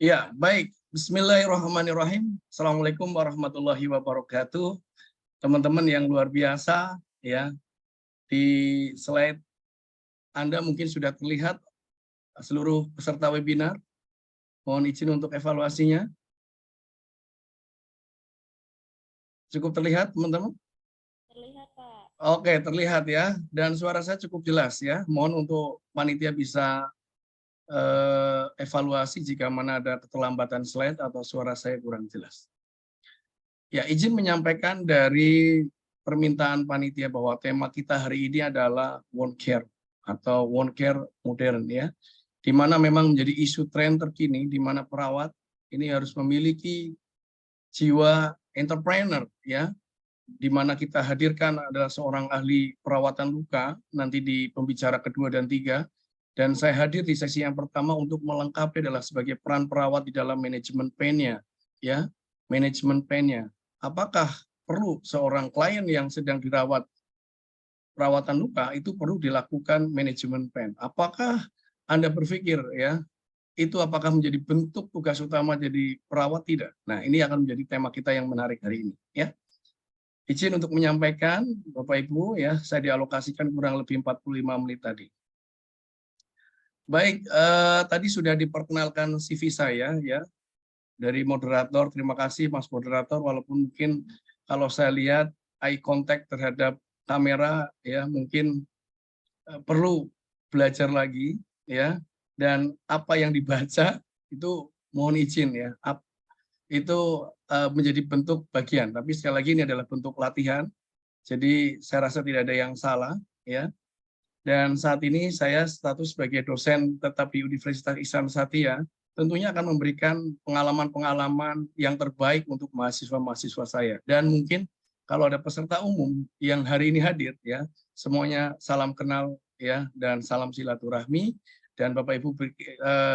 Ya, baik. Bismillahirrahmanirrahim. Assalamualaikum warahmatullahi wabarakatuh. Teman-teman yang luar biasa, ya. Di slide Anda mungkin sudah terlihat seluruh peserta webinar. Mohon izin untuk evaluasinya. Cukup terlihat, teman-teman? Terlihat, Pak. Oke, terlihat ya. Dan suara saya cukup jelas ya. Mohon untuk panitia bisa evaluasi jika mana ada keterlambatan slide atau suara saya kurang jelas. Ya, izin menyampaikan dari permintaan panitia bahwa tema kita hari ini adalah wound care atau wound care modern ya, di mana memang menjadi isu tren terkini di mana perawat ini harus memiliki jiwa entrepreneur ya, di mana kita hadirkan adalah seorang ahli perawatan luka nanti di pembicara kedua dan tiga, dan saya hadir di sesi yang pertama untuk melengkapi adalah sebagai peran perawat di dalam manajemen pain-nya ya, manajemen pain-nya. Apakah perlu seorang klien yang sedang dirawat perawatan luka itu perlu dilakukan manajemen pain? Apakah Anda berpikir ya, itu apakah menjadi bentuk tugas utama jadi perawat? Tidak. Nah, ini akan menjadi tema kita yang menarik hari ini ya. Izin untuk menyampaikan Bapak Ibu ya, saya dialokasikan kurang lebih 45 menit tadi. Baik, tadi sudah diperkenalkan CV saya ya dari moderator. Terima kasih Mas moderator, walaupun mungkin kalau saya lihat eye contact terhadap kamera ya mungkin perlu belajar lagi ya, dan apa yang dibaca itu mohon izin ya, itu menjadi bentuk bagian, tapi sekali lagi ini adalah bentuk latihan, jadi saya rasa tidak ada yang salah ya. Dan saat ini saya status sebagai dosen tetap di Universitas Ihsan Sattia, tentunya akan memberikan pengalaman-pengalaman yang terbaik untuk mahasiswa-mahasiswa saya. Dan mungkin kalau ada peserta umum yang hari ini hadir, ya semuanya salam kenal ya dan salam silaturahmi. Dan Bapak Ibu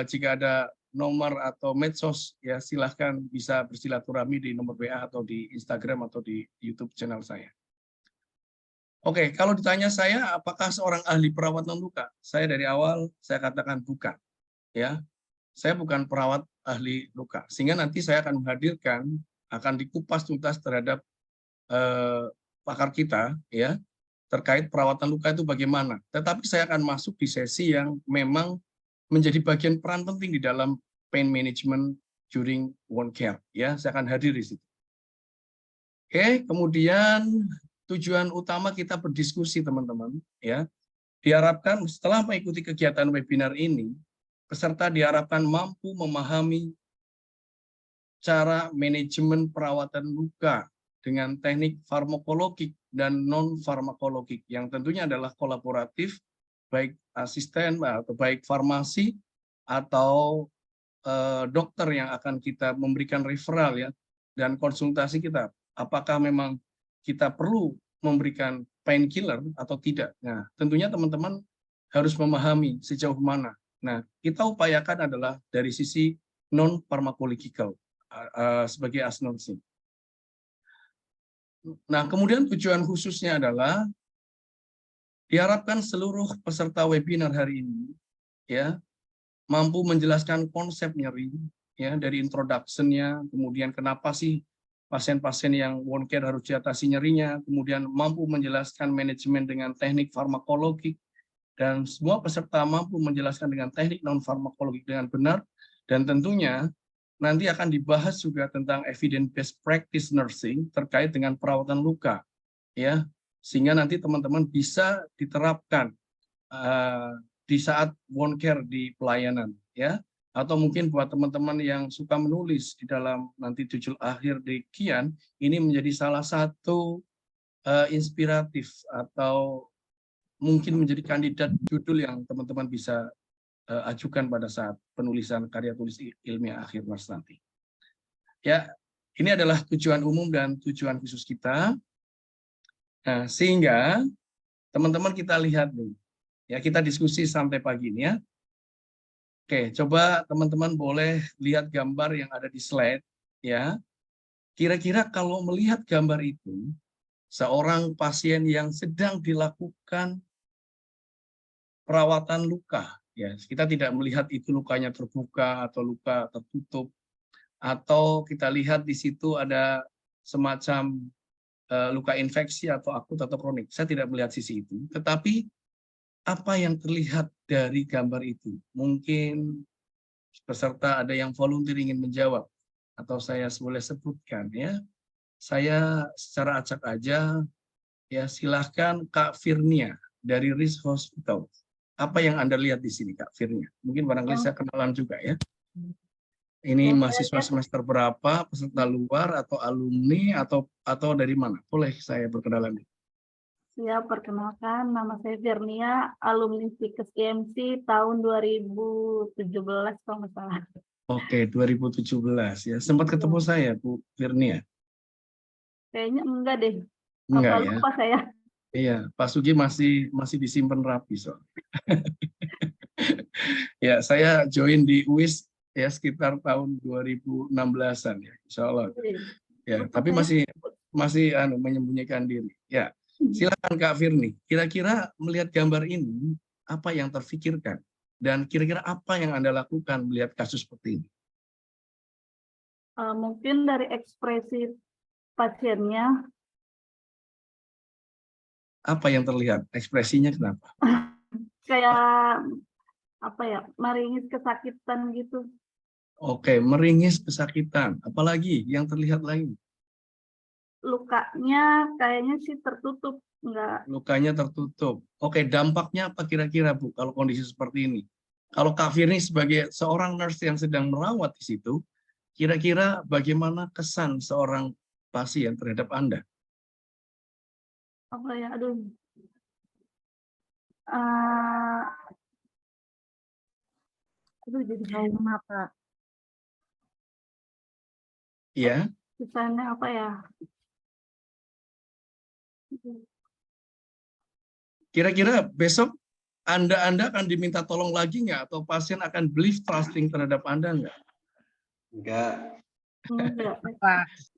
jika ada nomor atau medsos ya silahkan bisa bersilaturahmi di nomor WA atau di Instagram atau di YouTube channel saya. Oke, kalau ditanya saya apakah seorang ahli perawatan luka, saya dari awal saya katakan bukan, ya. Saya bukan perawat ahli luka, sehingga nanti saya akan menghadirkan, akan dikupas tuntas terhadap pakar kita, ya, terkait perawatan luka itu bagaimana. Tetapi saya akan masuk di sesi yang memang menjadi bagian peran penting di dalam pain management during wound care, ya. Saya akan hadir di situ. Oke, kemudian tujuan utama kita berdiskusi teman-teman ya, diharapkan setelah mengikuti kegiatan webinar ini peserta diharapkan mampu memahami cara manajemen perawatan luka dengan teknik farmakologik dan non farmakologik yang tentunya adalah kolaboratif, baik asisten atau baik farmasi atau dokter yang akan kita memberikan referral ya dan konsultasi kita, apakah memang kita perlu memberikan painkiller atau tidak. Nah, tentunya teman-teman harus memahami sejauh mana. Nah, kita upayakan adalah dari sisi non pharmacological sebagai asnonsin. Nah, kemudian tujuan khususnya adalah diharapkan seluruh peserta webinar hari ini ya mampu menjelaskan konsep nyeri ya dari introduction-nya, kemudian kenapa sih pasien-pasien yang wound care harus diatasi nyerinya, kemudian mampu menjelaskan manajemen dengan teknik farmakologik, dan semua peserta mampu menjelaskan dengan teknik non farmakologik dengan benar, dan tentunya nanti akan dibahas juga tentang evidence based practice nursing terkait dengan perawatan luka ya, sehingga nanti teman-teman bisa diterapkan di saat wound care di pelayanan ya, atau mungkin buat teman-teman yang suka menulis di dalam nanti judul akhir di Kian ini menjadi salah satu inspiratif atau mungkin menjadi kandidat judul yang teman-teman bisa ajukan pada saat penulisan karya tulis ilmiah akhir mas nanti. Ya, ini adalah tujuan umum dan tujuan khusus kita. Nah, sehingga teman-teman kita lihat nih. Ya, kita diskusi sampai pagi ini ya. Oke, coba teman-teman boleh lihat gambar yang ada di slide ya. Kira-kira kalau melihat gambar itu, seorang pasien yang sedang dilakukan perawatan luka Ya, kita tidak melihat itu lukanya terbuka atau luka tertutup, atau kita lihat di situ ada semacam luka infeksi atau akut atau kronik. Saya tidak melihat sisi itu, tetapi apa yang terlihat dari gambar itu? Mungkin peserta ada yang volunteer ingin menjawab, atau saya boleh sebutkan ya. Saya secara acak aja, ya silahkan Kak Firnia dari RIS Hospital. Apa yang Anda lihat di sini Kak Firnia? Mungkin barangkali saya kenalan juga ya. Ini Yang saya mahasiswa lihat, semester berapa, peserta luar atau alumni atau dari mana? Boleh saya berkenalan? ya perkenalkan, nama saya Firnia, alumni Fikes IMC tahun 2017 kalau nggak salah. Oke, 2017 ya. Sempat ketemu saya Bu Firnia? Kayaknya enggak deh, apa Enggak ya? lupa saya. Iya, Pak Sugi masih disimpan rapi soal. Ya, saya join di UIS ya sekitar tahun 2016-an ya, insya Allah. Ya, Lupa tapi saya. masih menyembunyikan diri. Ya, silakan Kak Firni. Kira-kira melihat gambar ini apa yang terfikirkan dan kira-kira apa yang Anda lakukan melihat kasus seperti ini? Mungkin dari ekspresi pasiennya, Apa yang terlihat? Ekspresinya kenapa? kayak apa ya, meringis kesakitan gitu. Oke, meringis kesakitan. Apalagi yang terlihat lain? Lukanya kayaknya sih tertutup, enggak. Lukanya tertutup. Oke, dampaknya apa kira-kira Bu kalau kondisi seperti ini? Kalau Kak Firni sebagai seorang nurse yang sedang merawat di situ, kira-kira bagaimana kesan seorang pasien terhadap Anda? Apa ya, aduh. Eh, aduh jadi trauma, Pak. Ya, Kesannya apa ya? kira-kira besok Anda akan diminta tolong lagi nggak? Atau pasien akan believe trusting terhadap Anda nggak? Enggak, Enggak.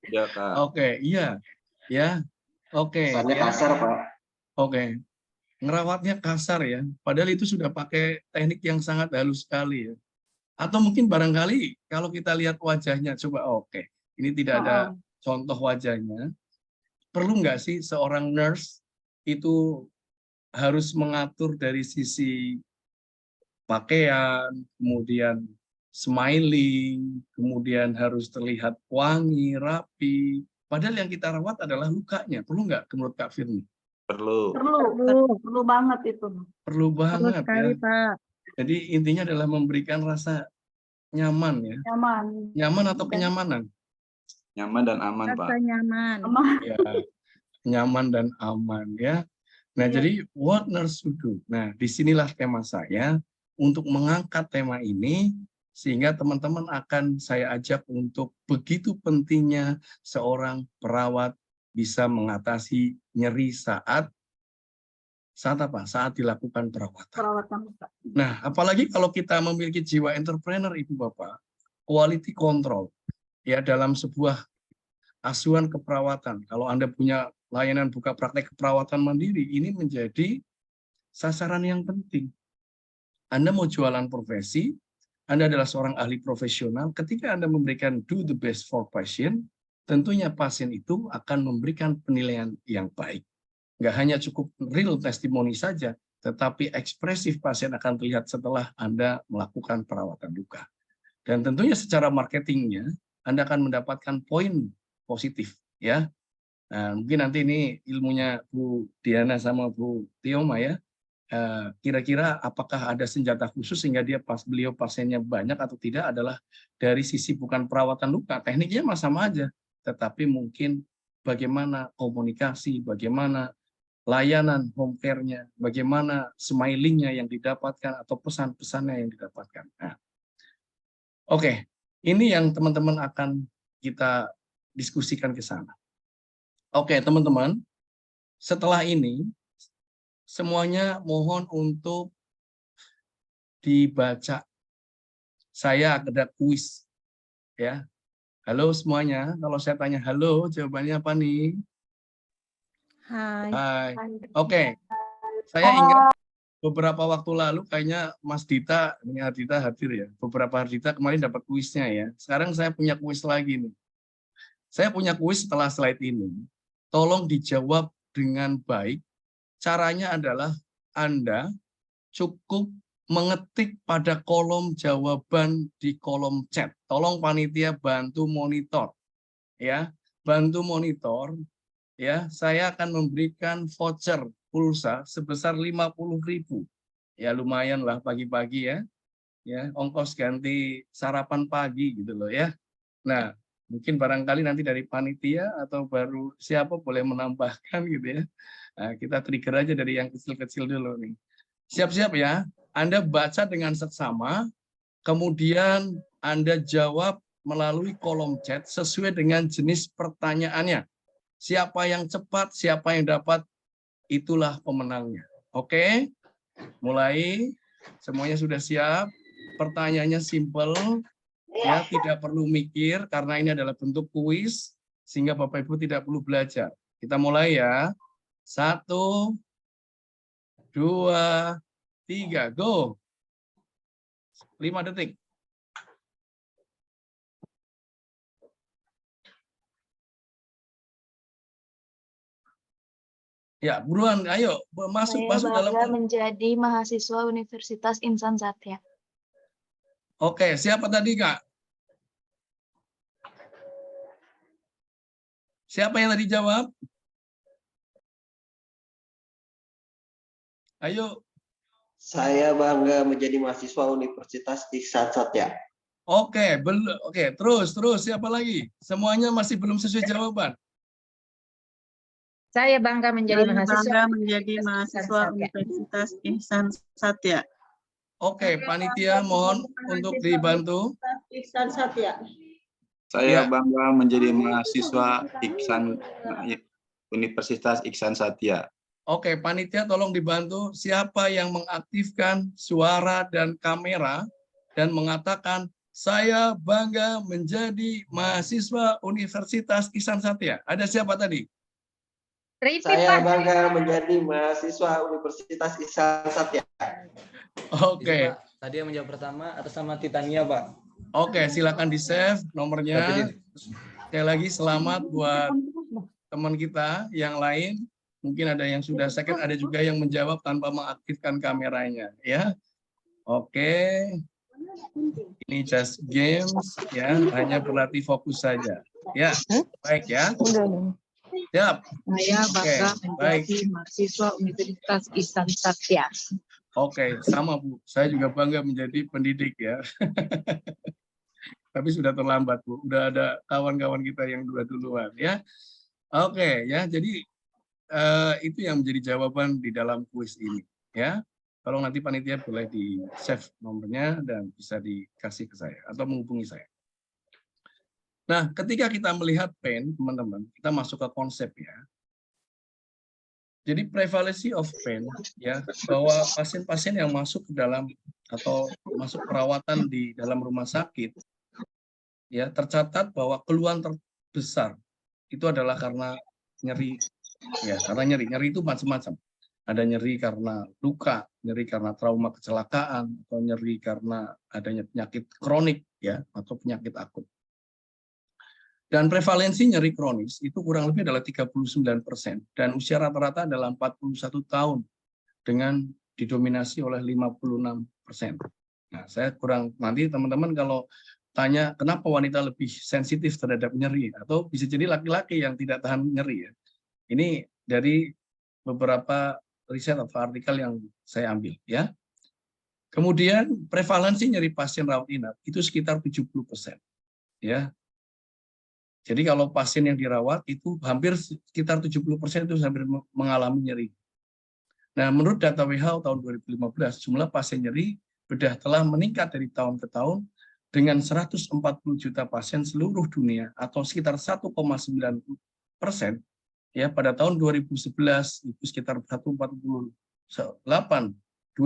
enggak Kak. Oke, iya. Ya, oke. Kesannya Ya, kasar Pak. oke. Ngerawatnya kasar ya. Padahal itu sudah pakai teknik yang sangat halus sekali ya. Atau mungkin barangkali kalau kita lihat wajahnya, coba oke, ini tidak ada Heeh. contoh wajahnya. Perlu nggak sih seorang nurse itu harus mengatur dari sisi pakaian, kemudian smiling, kemudian harus terlihat wangi, rapi. Padahal yang kita rawat adalah lukanya. Perlu nggak menurut Kak Firni? Perlu. Perlu banget itu. Perlu Perlu banget ya. sekali, Pak. Jadi intinya adalah memberikan rasa nyaman ya. Nyaman. Nyaman atau kenyamanan? Nyaman dan aman Rasa Pak. nyaman. Aman. Ya, nyaman dan aman ya. Nah, Iya. jadi what nurse should do. Nah, disinilah tema saya untuk mengangkat tema ini sehingga teman-teman akan saya ajak untuk begitu pentingnya seorang perawat bisa mengatasi nyeri saat apa? Saat dilakukan perawatan. Perawatan. Nah, apalagi kalau kita memiliki jiwa entrepreneur, Ibu Bapak, quality control ya dalam sebuah asuhan keperawatan. Kalau Anda punya layanan buka praktek keperawatan mandiri, ini menjadi sasaran yang penting. Anda mau jualan profesi, Anda adalah seorang ahli profesional, ketika Anda memberikan do the best for patient, tentunya pasien itu akan memberikan penilaian yang baik. Nggak hanya cukup real testimoni saja, tetapi ekspresif pasien akan terlihat setelah Anda melakukan perawatan luka. Dan tentunya secara marketingnya, Anda akan mendapatkan poin positif. Ya. Nah, mungkin nanti ini ilmunya Bu Diana sama Bu Tioma ya. Kira-kira apakah ada senjata khusus sehingga beliau pasiennya banyak atau tidak adalah dari sisi bukan perawatan luka. Tekniknya sama aja, tetapi mungkin bagaimana komunikasi, bagaimana layanan home care-nya, bagaimana smilingnya yang didapatkan atau pesan-pesannya yang didapatkan. Nah, oke, ini yang teman-teman akan kita diskusikan ke sana. Oke, teman-teman, setelah ini semuanya mohon untuk dibaca. Saya ada kuis, ya. Halo semuanya, kalau saya tanya halo, jawabannya apa nih? Hai. Hai. Oke, saya ingat beberapa waktu lalu kayaknya Mas Dita, ini Ardita hadir ya. Beberapa Ardita kemarin dapat kuisnya ya. Sekarang saya punya kuis lagi nih. Saya punya kuis setelah slide ini. Tolong dijawab dengan baik. Caranya adalah Anda cukup mengetik pada kolom jawaban di kolom chat. Tolong panitia bantu monitor. Ya, bantu monitor. Ya, saya akan memberikan voucher pulsa sebesar 50.000. Ya, lumayan lah pagi-pagi ya. Ya, ongkos ganti sarapan pagi gitu loh ya. Nah, mungkin barangkali nanti dari panitia atau baru siapa boleh menambahkan gitu ya. Nah, kita trigger aja dari yang kecil-kecil dulu nih. Siap-siap ya. Anda baca dengan seksama, kemudian Anda jawab melalui kolom chat sesuai dengan jenis pertanyaannya. Siapa yang cepat, siapa yang dapat, itulah pemenangnya. Oke? Mulai. Semuanya sudah siap. Pertanyaannya simple. Ya, tidak perlu mikir karena ini adalah bentuk kuis sehingga Bapak Ibu tidak perlu belajar. Kita mulai ya. 1, 2, 3, go. 5 detik. Ya, buruan, ayo masuk Saya dalam. bangga menjadi mahasiswa Universitas Insan Satya. Oke, siapa tadi, Kak? Siapa yang tadi jawab? Ayo. Saya bangga menjadi mahasiswa Universitas Insan Satya. Oke, terus siapa lagi? Semuanya masih belum sesuai jawaban. Saya bangga menjadi mahasiswa Universitas Ihsan Satya. Oke, panitia mohon untuk dibantu. Ihsan Satya. Saya Ya. bangga menjadi mahasiswa Universitas Ihsan Satya. Oke, panitia tolong dibantu. Siapa yang mengaktifkan suara dan kamera dan mengatakan saya bangga menjadi mahasiswa Universitas Ihsan Satya? Ada siapa tadi? Saya bangga menjadi mahasiswa Universitas Ihsan Satya. Oke. Tadi yang menjawab pertama atas nama Titania, Pak. Oke, silakan di-save nomornya. Sekali lagi selamat buat teman kita yang lain. Mungkin ada yang sudah second, ada juga yang menjawab tanpa mengaktifkan kameranya ya. Oke. Ini just games ya, hanya berlatih fokus saja. Ya, baik ya. Siap. Saya bangga menjadi mahasiswa Universitas Ihsan Satya. Oke, sama Bu. Saya juga bangga menjadi pendidik ya. Tapi sudah terlambat Bu. Udah ada kawan-kawan kita yang duluan ya. Oke ya. Jadi itu yang menjadi jawaban di dalam kuis ini ya. Kalau nanti panitia boleh di save nomornya dan bisa dikasih ke saya atau menghubungi saya. Nah, ketika kita melihat pain, teman-teman, kita masuk ke konsep ya. Jadi prevalency of pain ya, bahwa pasien-pasien yang masuk ke dalam atau masuk perawatan di dalam rumah sakit ya, tercatat bahwa keluhan terbesar itu adalah karena nyeri ya, karena nyeri itu macam-macam. Ada nyeri karena luka, nyeri karena trauma kecelakaan, atau nyeri karena adanya penyakit kronik ya, atau penyakit akut. Dan prevalensi nyeri kronis itu kurang lebih adalah 39%, dan usia rata-rata adalah 41 tahun dengan didominasi oleh 56%. Nah, saya kurang, nanti teman-teman kalau tanya kenapa wanita lebih sensitif terhadap nyeri, atau bisa jadi laki-laki yang tidak tahan nyeri ya. Ini dari beberapa riset atau artikel yang saya ambil ya. Kemudian prevalensi nyeri pasien rawat inap itu sekitar 70%. Ya. Jadi kalau pasien yang dirawat itu hampir sekitar 70% itu hampir mengalami nyeri. Nah, menurut data WHO tahun 2015, jumlah pasien nyeri bedah telah meningkat dari tahun ke tahun dengan 140 juta pasien seluruh dunia atau sekitar 1,9%. Ya, pada tahun 2011 itu sekitar 148,2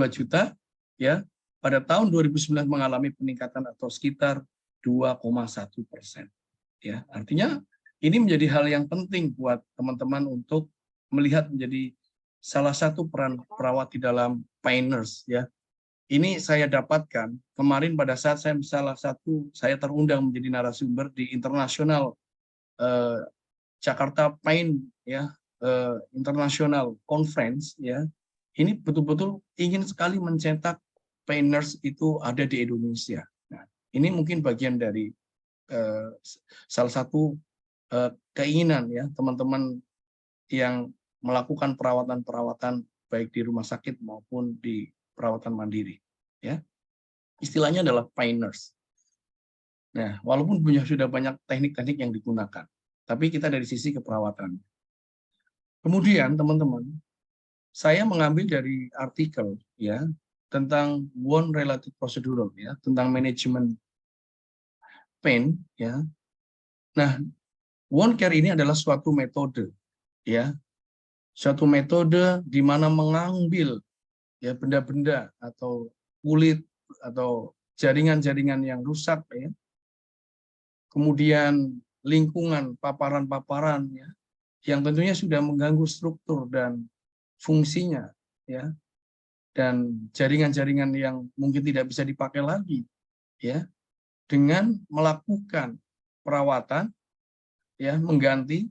juta, ya. Pada tahun 2009 mengalami peningkatan atau sekitar 2,1%. Ya, artinya ini menjadi hal yang penting buat teman-teman untuk melihat menjadi salah satu peran perawat di dalam pain nurse ya. Ini saya dapatkan kemarin pada saat saya terundang menjadi narasumber di internasional Jakarta Pain ya, International Conference ya. Ini betul-betul ingin sekali mencetak pain nurse itu ada di Indonesia. Nah, ini mungkin bagian dari salah satu keinginan ya teman-teman yang melakukan perawatan-perawatan baik di rumah sakit maupun di perawatan mandiri ya. Istilahnya adalah pain nurse. Nah, walaupun sudah banyak teknik-teknik yang digunakan, tapi kita dari sisi keperawatan. Kemudian teman-teman, saya mengambil dari artikel ya tentang wound related procedural ya, tentang manajemen pain ya. Nah, wound care ini adalah suatu metode ya. Suatu metode di mana mengambil ya benda-benda atau kulit atau jaringan-jaringan yang rusak ya. Kemudian lingkungan, paparan-paparan ya yang tentunya sudah mengganggu struktur dan fungsinya ya. Dan jaringan-jaringan yang mungkin tidak bisa dipakai lagi ya, dengan melakukan perawatan ya, mengganti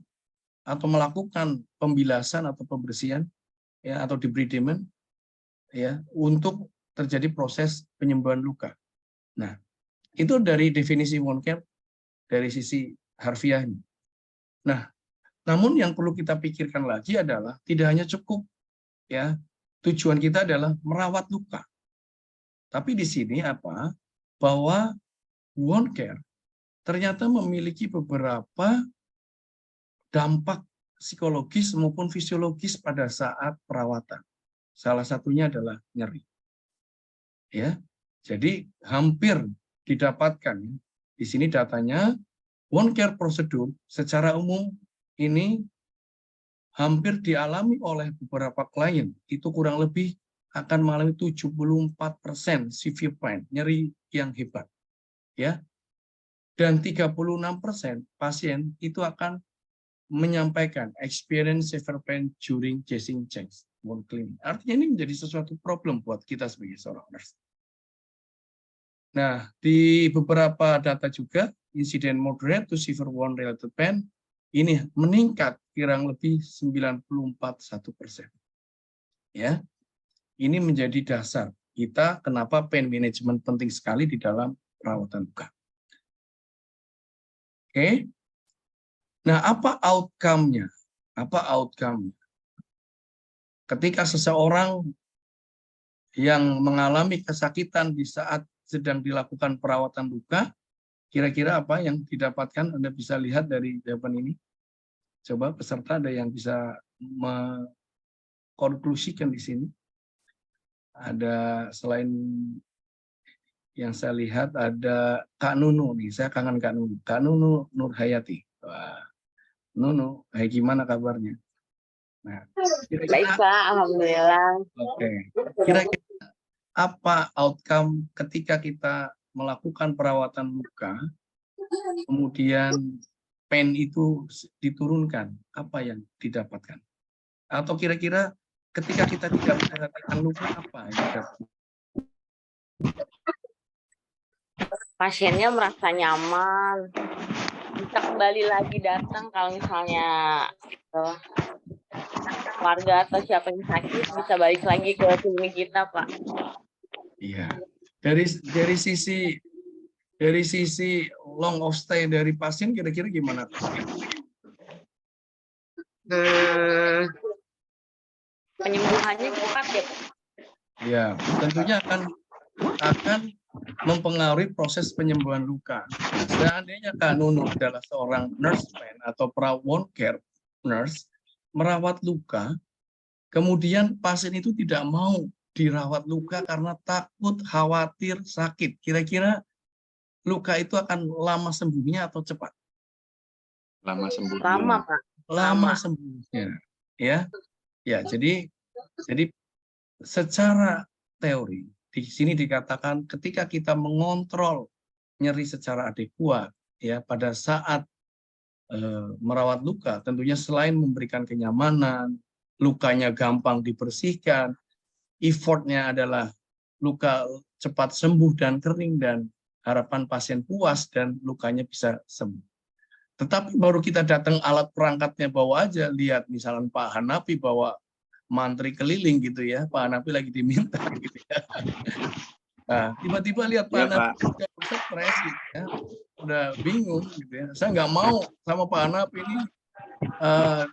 atau melakukan pembilasan atau pembersihan ya, atau debridement ya, untuk terjadi proses penyembuhan luka. Nah, itu dari definisi wound care dari sisi harfiahnya. Nah, namun yang perlu kita pikirkan lagi adalah tidak hanya cukup ya, tujuan kita adalah merawat luka. Tapi di sini apa? Bahwa wound care ternyata memiliki beberapa dampak psikologis maupun fisiologis pada saat perawatan. Salah satunya adalah nyeri. Ya. Jadi hampir didapatkan di sini datanya wound care prosedur secara umum ini hampir dialami oleh beberapa klien, itu kurang lebih akan mengalami 74% severe pain, nyeri yang hebat. Ya. Dan 36% pasien itu akan menyampaikan experience severe pain during dressing change wound cleaning. Artinya ini menjadi sesuatu problem buat kita sebagai seorang nurse. Nah, di beberapa data juga, insiden moderate to severe wound related pain ini meningkat kurang lebih 94,1%. Ya, ini menjadi dasar kita kenapa pain management penting sekali di dalam perawatan luka. Oke. Nah, apa outcome-nya? Apa outcome-nya? Ketika seseorang yang mengalami kesakitan di saat sedang dilakukan perawatan luka, kira-kira apa yang didapatkan? Anda bisa lihat dari jawaban ini. Coba peserta ada yang bisa mengkonklusikan di sini. Ada selain yang saya lihat ada Kak Nunu nih. Saya kangen Kak Nunu. Kak Nunu Nurhayati. Wah. Nunu, hai gimana kabarnya? Nah, baik Pak, alhamdulillah. Oke. Kira-kira apa outcome ketika kita melakukan perawatan luka, kemudian pain itu diturunkan, apa yang didapatkan? Atau kira-kira ketika kita tidak memperhatikan luka, apa yang didapatkan? Pasiennya merasa nyaman, bisa kembali lagi datang kalau misalnya keluarga atau siapa yang sakit bisa balik lagi ke klinik kita, Pak. Iya. Dari sisi long of stay dari pasien kira-kira gimana? Penyembuhannya cepat ya, Pak. Ya, tentunya akan mempengaruhi proses penyembuhan luka. Seandainya Kak Nunu adalah seorang nurse pain atau wound care nurse, merawat luka, kemudian pasien itu tidak mau dirawat luka karena takut, khawatir, sakit. Kira-kira luka itu akan lama sembuhnya atau cepat? Lama sembuh. Lama, Pak. Lama sembuhnya. Ya. Ya, jadi secara teori di sini dikatakan ketika kita mengontrol nyeri secara adekuat ya pada saat merawat luka, tentunya selain memberikan kenyamanan, lukanya gampang dibersihkan, effortnya adalah luka cepat sembuh dan kering, dan harapan pasien puas dan lukanya bisa sembuh. Tetapi baru kita datang alat perangkatnya bawa aja, lihat misalnya Pak Hanafi bawa mantri keliling gitu ya, Pak Hanafi lagi diminta gitu ya. Nah, tiba-tiba lihat Pak Iya, Hanafi Pak. udah stres gitu ya, udah bingung gitu ya. Saya nggak mau sama Pak Hanafi ini,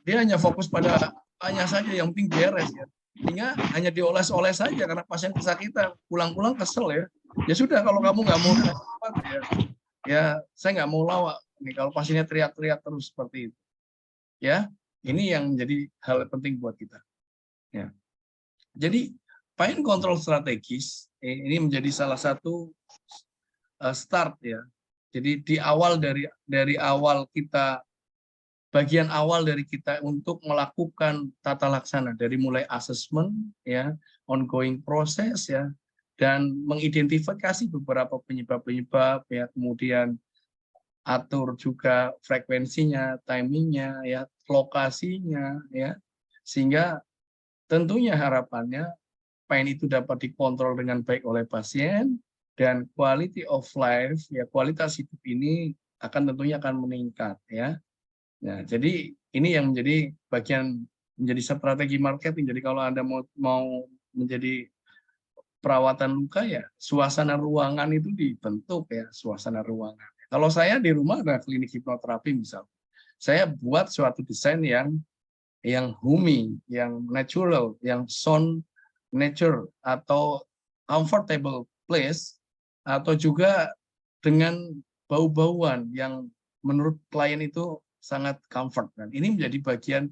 dia hanya fokus pada hanya saja yang penting beres ya. Sehingga hanya dioles-oles saja karena pasien kesakitan, pulang-pulang kesel ya. Ya sudah, kalau kamu nggak mau obat ya saya nggak mau lawak nih kalau pasiennya teriak-teriak terus seperti itu. Ya, ini yang menjadi hal penting buat kita. Ya. Jadi pain control strategis ini menjadi salah satu start ya. Jadi di awal dari awal kita, bagian awal dari kita untuk melakukan tata laksana dari mulai assessment ya, ongoing proses ya, dan mengidentifikasi beberapa penyebab-penyebab ya, kemudian atur juga frekuensinya, timingnya ya, lokasinya ya, sehingga tentunya harapannya pain itu dapat dikontrol dengan baik oleh pasien, dan quality of life ya, kualitas hidup ini tentunya akan meningkat ya. Nah, jadi ini yang menjadi bagian, menjadi strategi marketing. Jadi kalau Anda mau menjadi perawatan luka ya, suasana ruangan itu dibentuk ya, suasana ruangan. Kalau saya di rumah ada klinik hipnoterapi misal, saya buat suatu desain yang homey, yang natural, yang sound nature atau comfortable place, atau juga dengan bau-bauan yang menurut klien itu sangat comfort. Dan ini menjadi bagian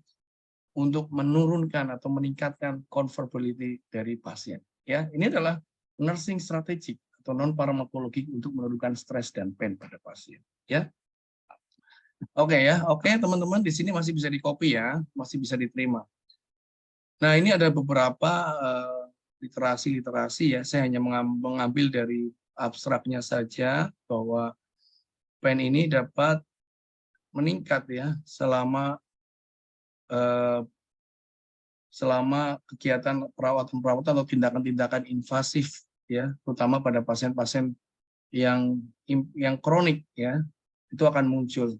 untuk menurunkan atau meningkatkan comfortability dari pasien. Ya, ini adalah nursing strategic atau non farmakologik untuk menurunkan stres dan pain pada pasien. Ya, oke ya, oke teman-teman, di sini masih bisa di-copy ya, masih bisa diterima. Nah, ini ada beberapa literasi ya. Saya hanya mengambil dari abstraknya saja bahwa pain ini dapat meningkat ya selama kegiatan perawatan atau tindakan-tindakan invasif ya, terutama pada pasien-pasien yang kronik ya, itu akan muncul.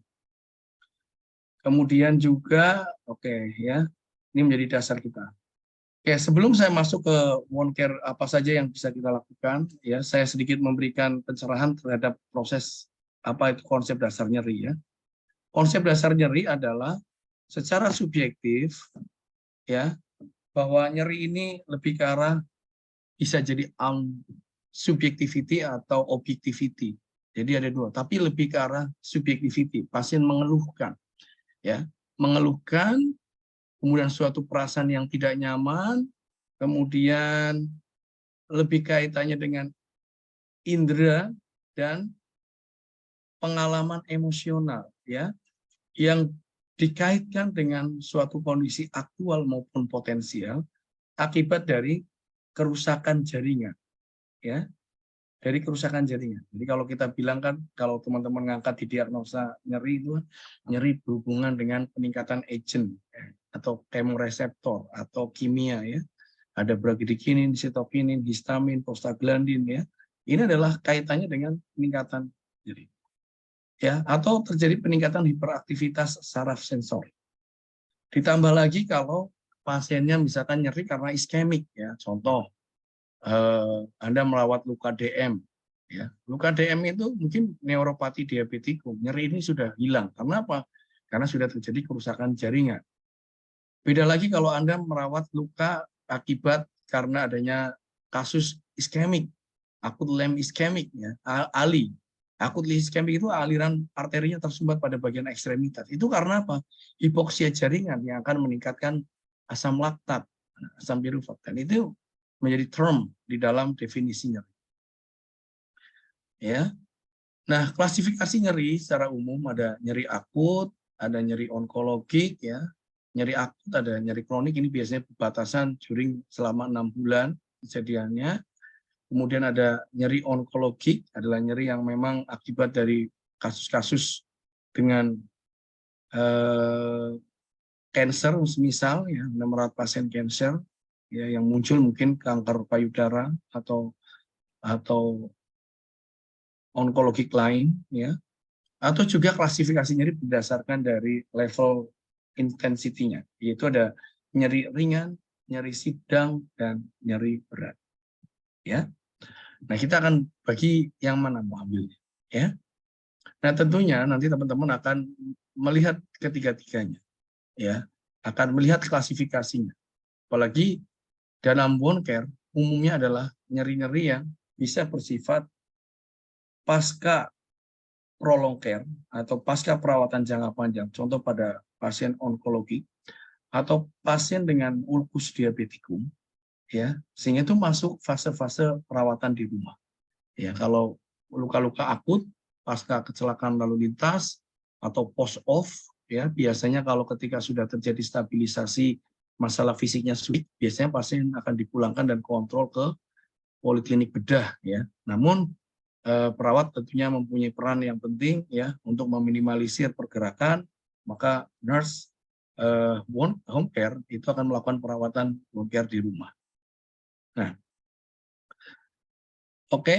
Kemudian juga ya, ini menjadi dasar kita. Oke, sebelum saya masuk ke wound care apa saja yang bisa kita lakukan ya, saya sedikit memberikan pencerahan terhadap proses apa itu konsep dasar nyeri ya. Konsep dasar nyeri adalah secara subjektif ya, bahwa nyeri ini lebih ke arah bisa jadi subjectivity atau objectivity. Jadi ada dua, tapi lebih ke arah subjectivity. Pasien mengeluhkan ya, mengeluhkan, kemudian suatu perasaan yang tidak nyaman, kemudian lebih kaitannya dengan indera dan pengalaman emosional ya, yang dikaitkan dengan suatu kondisi aktual maupun potensial akibat dari kerusakan jaringan ya, dari kerusakan jaringan. Jadi kalau kita bilang kan, kalau teman-teman ngangkat di diagnosa nyeri itu nyeri berhubungan dengan peningkatan agent atau kemoreseptor atau kimia ya, ada bradykinin, sitokinin, histamin, prostaglandin ya, ini adalah kaitannya dengan peningkatan nyeri ya, atau terjadi peningkatan hiperaktivitas saraf sensori. Ditambah lagi kalau pasiennya misalkan nyeri karena iskemik ya, contoh Anda merawat luka DM ya, luka DM itu mungkin neuropati diabetikum, nyeri ini sudah hilang. Karena apa? Karena sudah terjadi kerusakan jaringan. Beda lagi kalau Anda merawat luka akibat karena adanya kasus iskemik, akut lem iskemik ya, ALI. Akut iskemik itu aliran arterinya tersumbat pada bagian ekstremitas. Itu karena apa? Hipoksia jaringan yang akan meningkatkan asam laktat, asam pirufat. Dan itu menjadi term di dalam definisi nyeri. Ya. Nah, klasifikasi nyeri secara umum ada nyeri akut, ada nyeri onkologik ya. Nyeri akut ada nyeri kronik, ini biasanya batasan selama 6 bulan kejadiannya. Kemudian ada nyeri onkologik, adalah nyeri yang memang akibat dari kasus-kasus dengan cancer misal ya, merawat pasien cancer ya yang muncul mungkin kanker payudara atau onkologi lain ya, atau juga klasifikasi nyeri berdasarkan dari level intensitinya, yaitu ada nyeri ringan, nyeri sedang, dan nyeri berat ya. Nah, kita akan bagi yang mana mau ambil ya. Nah, tentunya nanti teman-teman akan melihat ketiga-tiganya ya, akan melihat klasifikasinya. Apalagi dalam wound care umumnya adalah nyeri-nyeri yang bisa bersifat pasca prolong care atau pasca perawatan jangka panjang, contoh pada pasien onkologi atau pasien dengan ulkus diabetikum ya, sehingga itu masuk fase-fase perawatan di rumah ya. Kalau luka-luka akut pasca kecelakaan lalu lintas atau post off ya, biasanya kalau ketika sudah terjadi stabilisasi masalah fisiknya sulit, biasanya pasien akan dipulangkan dan kontrol ke poliklinik bedah ya. Namun perawat tentunya mempunyai peran yang penting ya untuk meminimalisir pergerakan, maka nurse home care itu akan melakukan perawatan wound care di rumah. Nah, oke,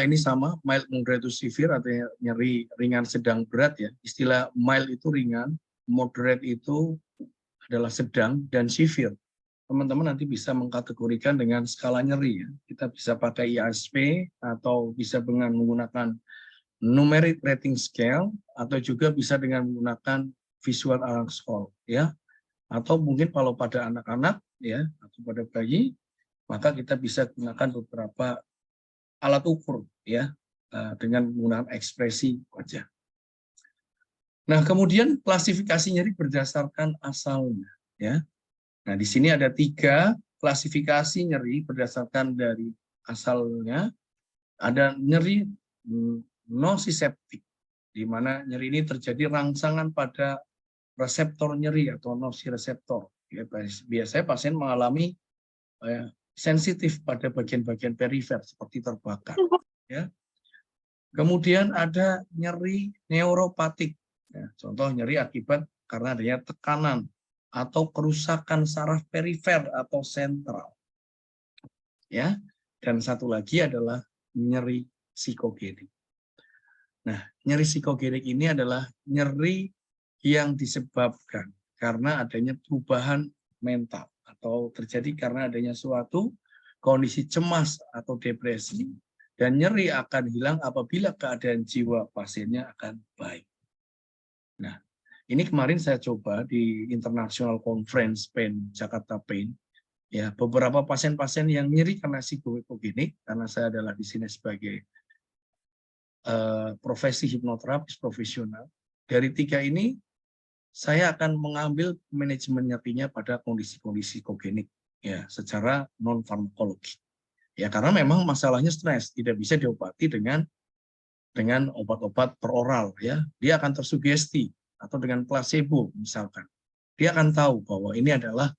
ini sama mild, moderate to severe atau nyeri ringan, sedang, berat ya. Istilah mild itu ringan, moderate itu adalah sedang, dan severe teman-teman nanti bisa mengkategorikan dengan skala nyeri ya. Kita bisa pakai IASP atau bisa dengan menggunakan numeric rating scale atau juga bisa dengan menggunakan visual alarm score ya. Atau mungkin kalau pada anak-anak ya atau pada bayi, maka kita bisa gunakan beberapa alat ukur ya dengan menggunakan ekspresi wajah. Nah, kemudian klasifikasi nyeri berdasarkan asalnya ya. Nah, di sini ada 3 klasifikasi nyeri berdasarkan dari asalnya. Ada nyeri nociceptik, di mana nyeri ini terjadi rangsangan pada reseptor nyeri atau nocireseptor. Ya, biasanya pasien mengalami sensitif pada bagian-bagian perifer seperti terbakar. Ya. Kemudian ada nyeri neuropatik, ya, contoh nyeri akibat karena adanya tekanan atau kerusakan saraf perifer atau sentral. Ya, dan satu lagi adalah nyeri psikogenik. Nah, nyeri psikogenik ini adalah nyeri yang disebabkan karena adanya perubahan mental atau terjadi karena adanya suatu kondisi cemas atau depresi, dan nyeri akan hilang apabila keadaan jiwa pasiennya akan baik. Nah, ini kemarin saya coba di International Conference Pain Jakarta Pain ya, beberapa pasien-pasien yang nyeri karena psikogenik, karena saya adalah di sini sebagai profesi hipnoterapis profesional. Dari 3 ini saya akan mengambil manajemen nyerinya pada kondisi-kondisi psikogenik ya, secara non farmakologi. Ya, karena memang masalahnya stres, tidak bisa diobati dengan obat-obat peroral ya. Dia akan tersugesti, atau dengan placebo misalkan, dia akan tahu bahwa ini adalah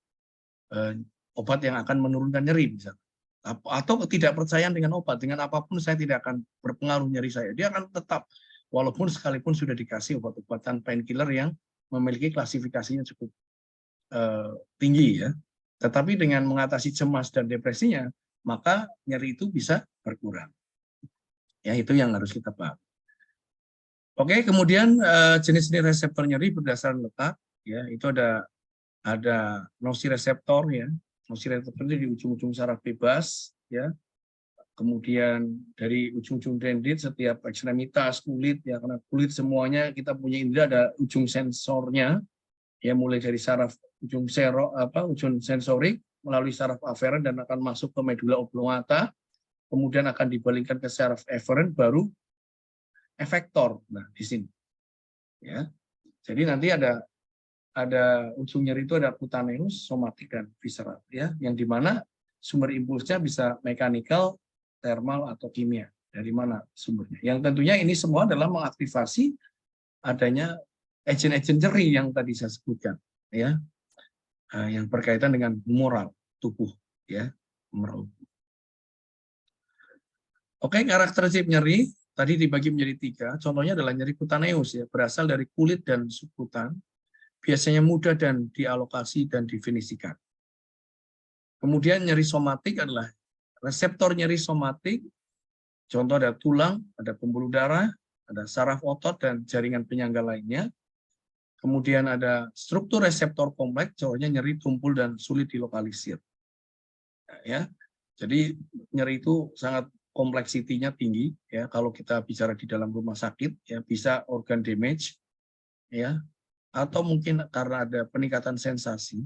obat yang akan menurunkan nyeri misalkan. Atau tidak percaya dengan obat, dengan apapun saya tidak akan berpengaruh nyeri saya. Dia akan tetap, walaupun sekalipun sudah dikasih obat-obatan painkiller yang memiliki klasifikasinya cukup tinggi ya. Tetapi dengan mengatasi cemas dan depresinya, maka nyeri itu bisa berkurang. Ya, itu yang harus kita paham. Oke, kemudian jenis-jenis reseptor nyeri berdasarkan letak ya, itu ada nocireseptor ya. Nocireseptor itu di ujung-ujung saraf bebas ya. Kemudian dari ujung-ujung dendrit, setiap ekstremitas kulit ya, karena kulit semuanya kita punya indera, ada ujung sensornya ya, mulai dari saraf ujung sensorik melalui saraf aferen dan akan masuk ke medula oblongata, kemudian akan dibalikkan ke saraf eferen, baru efektor. Nah, di sini. Ya. Jadi nanti ada ujung nyeri itu ada cutaneous, somatik, dan visceral ya, yang dimana sumber impulsnya bisa mekanikal, termal, atau kimia. Dari mana sumbernya? Yang tentunya ini semua adalah mengaktifasi adanya agen-agen nyeri yang tadi saya sebutkan ya. Yang berkaitan dengan humoral tubuh ya, humoral. Oke, karakteristik nyeri tadi dibagi menjadi 3. Contohnya adalah nyeri cutaneous ya, berasal dari kulit dan subkutan. biasanya mudah dan dialokasi dan definisikan. Kemudian nyeri somatik adalah reseptor nyeri somatik, contoh ada tulang, ada pembuluh darah, ada saraf otot, dan jaringan penyangga lainnya. Kemudian ada struktur reseptor kompleks, contohnya nyeri tumpul dan sulit dilokalisir. Ya, jadi nyeri itu sangat kompleksitinya tinggi, ya. Kalau kita bicara di dalam rumah sakit, ya bisa organ damage, ya, atau mungkin karena ada peningkatan sensasi,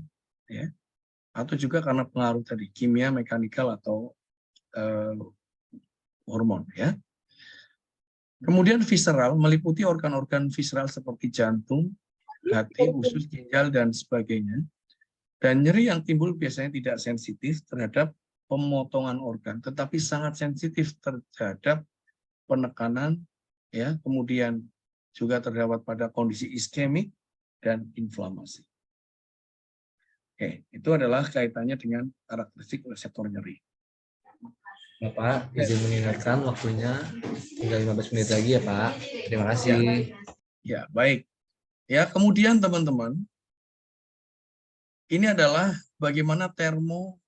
ya, atau juga karena pengaruh tadi kimia, mekanikal atau hormon, ya. Kemudian visceral meliputi organ-organ visceral seperti jantung, hati, usus, ginjal, dan sebagainya. Dan nyeri yang timbul biasanya tidak sensitif terhadap pemotongan organ, tetapi sangat sensitif terhadap penekanan, ya, kemudian juga terdapat pada kondisi iskemik dan inflamasi. Oke, itu adalah kaitannya dengan karakteristik reseptor nyeri. Bapak, izin mengingatkan waktunya tinggal 15 menit lagi ya Pak. Terima kasih. Ya, baik. Ya, kemudian teman-teman, ini adalah bagaimana termo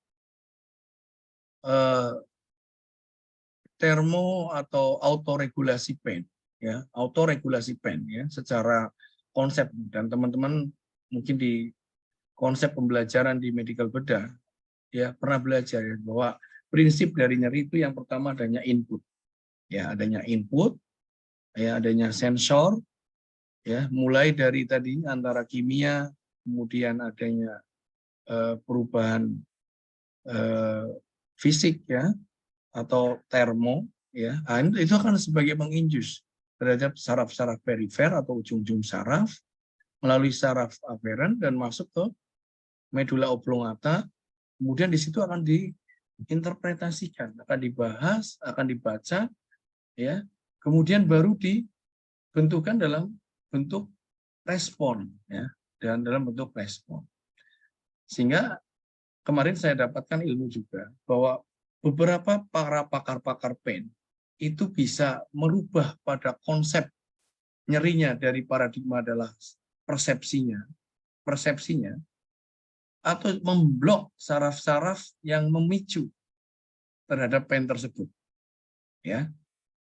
atau autoregulasi pain, ya, autoregulasi pain, ya, secara konsep. Dan teman-teman mungkin di konsep pembelajaran di medical bedah, ya, pernah belajar ya, bahwa prinsip dari nyeri itu yang pertama adanya input, ya, adanya input, ya, adanya sensor, ya, mulai dari tadi antara kimia, kemudian adanya perubahan fisik, ya, atau termo, ya, itu akan sebagai menginjus terhadap saraf-saraf perifer atau ujung-ujung saraf melalui saraf aferen dan masuk ke medula oblongata. Kemudian di situ akan diinterpretasikan, akan dibahas, akan dibaca, ya, kemudian baru dibentukkan dalam bentuk respon, ya, dan dalam bentuk respon. Sehingga kemarin saya dapatkan ilmu juga bahwa beberapa para pakar-pakar pain itu bisa merubah pada konsep nyerinya dari paradigma adalah persepsinya, atau memblok saraf-saraf yang memicu terhadap pain tersebut. Ya,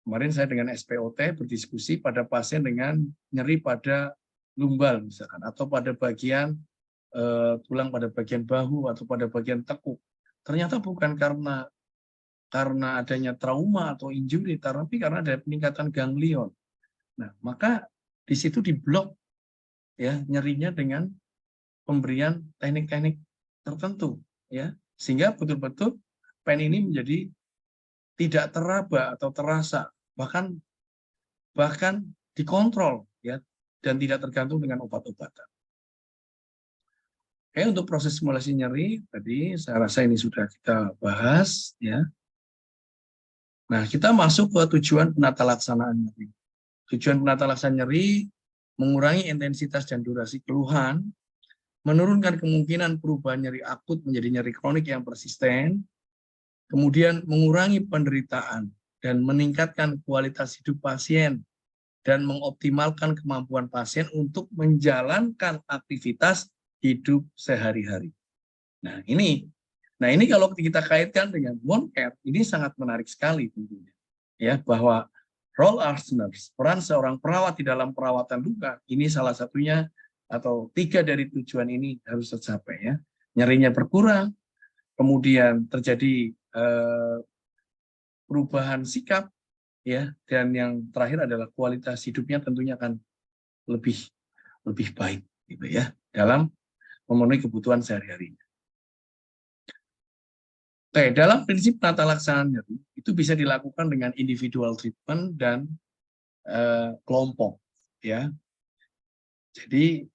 kemarin saya dengan SPOT berdiskusi pada pasien dengan nyeri pada lumbal misalkan, atau pada bagian tulang pada bagian bahu atau pada bagian tekuk. Ternyata bukan karena adanya trauma atau injury, tapi karena ada peningkatan ganglion. Nah, maka di situ diblok, ya, nyerinya dengan pemberian teknik-teknik tertentu, ya, sehingga betul-betul pain ini menjadi tidak teraba atau terasa, bahkan dikontrol, ya, dan tidak tergantung dengan obat-obatan. Oke, untuk proses simulasi nyeri tadi saya rasa ini sudah kita bahas, ya. Nah, kita masuk ke tujuan penata laksanaan nyeri. Tujuan penata laksanaan nyeri mengurangi intensitas dan durasi keluhan, menurunkan kemungkinan perubahan nyeri akut menjadi nyeri kronik yang persisten, kemudian mengurangi penderitaan dan meningkatkan kualitas hidup pasien dan mengoptimalkan kemampuan pasien untuk menjalankan aktivitas hidup sehari-hari. Nah, ini kalau kita kaitkan dengan wound care, ini sangat menarik sekali tentunya. Ya, bahwa role as nurse, peran seorang perawat di dalam perawatan luka, ini salah satunya atau 3 dari tujuan ini harus tercapai, ya. Nyerinya berkurang, kemudian terjadi perubahan sikap, ya, dan yang terakhir adalah kualitas hidupnya tentunya akan lebih baik, gitu ya, dalam memenuhi kebutuhan sehari-harinya. Oke, dalam prinsip penata laksanaan nyeri itu bisa dilakukan dengan individual treatment dan kelompok, ya. Jadi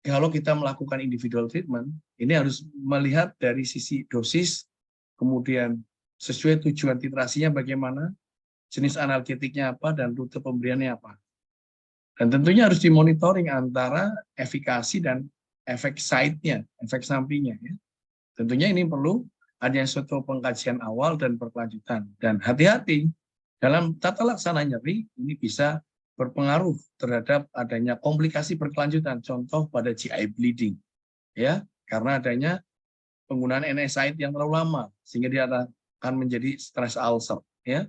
kalau kita melakukan individual treatment, ini harus melihat dari sisi dosis, kemudian sesuai tujuan titrasinya bagaimana, jenis analgetiknya apa, dan rute pemberiannya apa. Dan tentunya harus dimonitoring antara efikasi dan efek side-nya, efek sampingnya, ya. Tentunya ini perlu adanya suatu pengkajian awal dan berkelanjutan. Dan hati-hati dalam tata laksana nyeri ini bisa berpengaruh terhadap adanya komplikasi berkelanjutan, contoh pada GI bleeding, ya, karena adanya penggunaan NSAID yang terlalu lama sehingga dia akan menjadi stress ulcer, ya.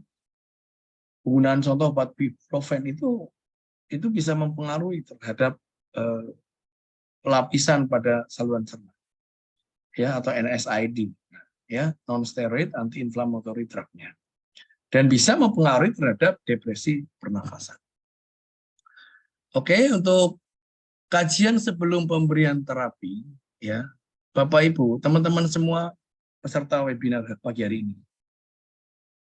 Penggunaan contoh obat ibuprofen itu bisa mempengaruhi terhadap lapisan pada saluran cerna, ya, atau NSAID, ya, non steroid anti inflammatory drug-nya, dan bisa mempengaruhi terhadap depresi pernafasan. Oke, untuk kajian sebelum pemberian terapi, ya, Bapak Ibu, teman-teman semua peserta webinar pagi hari ini,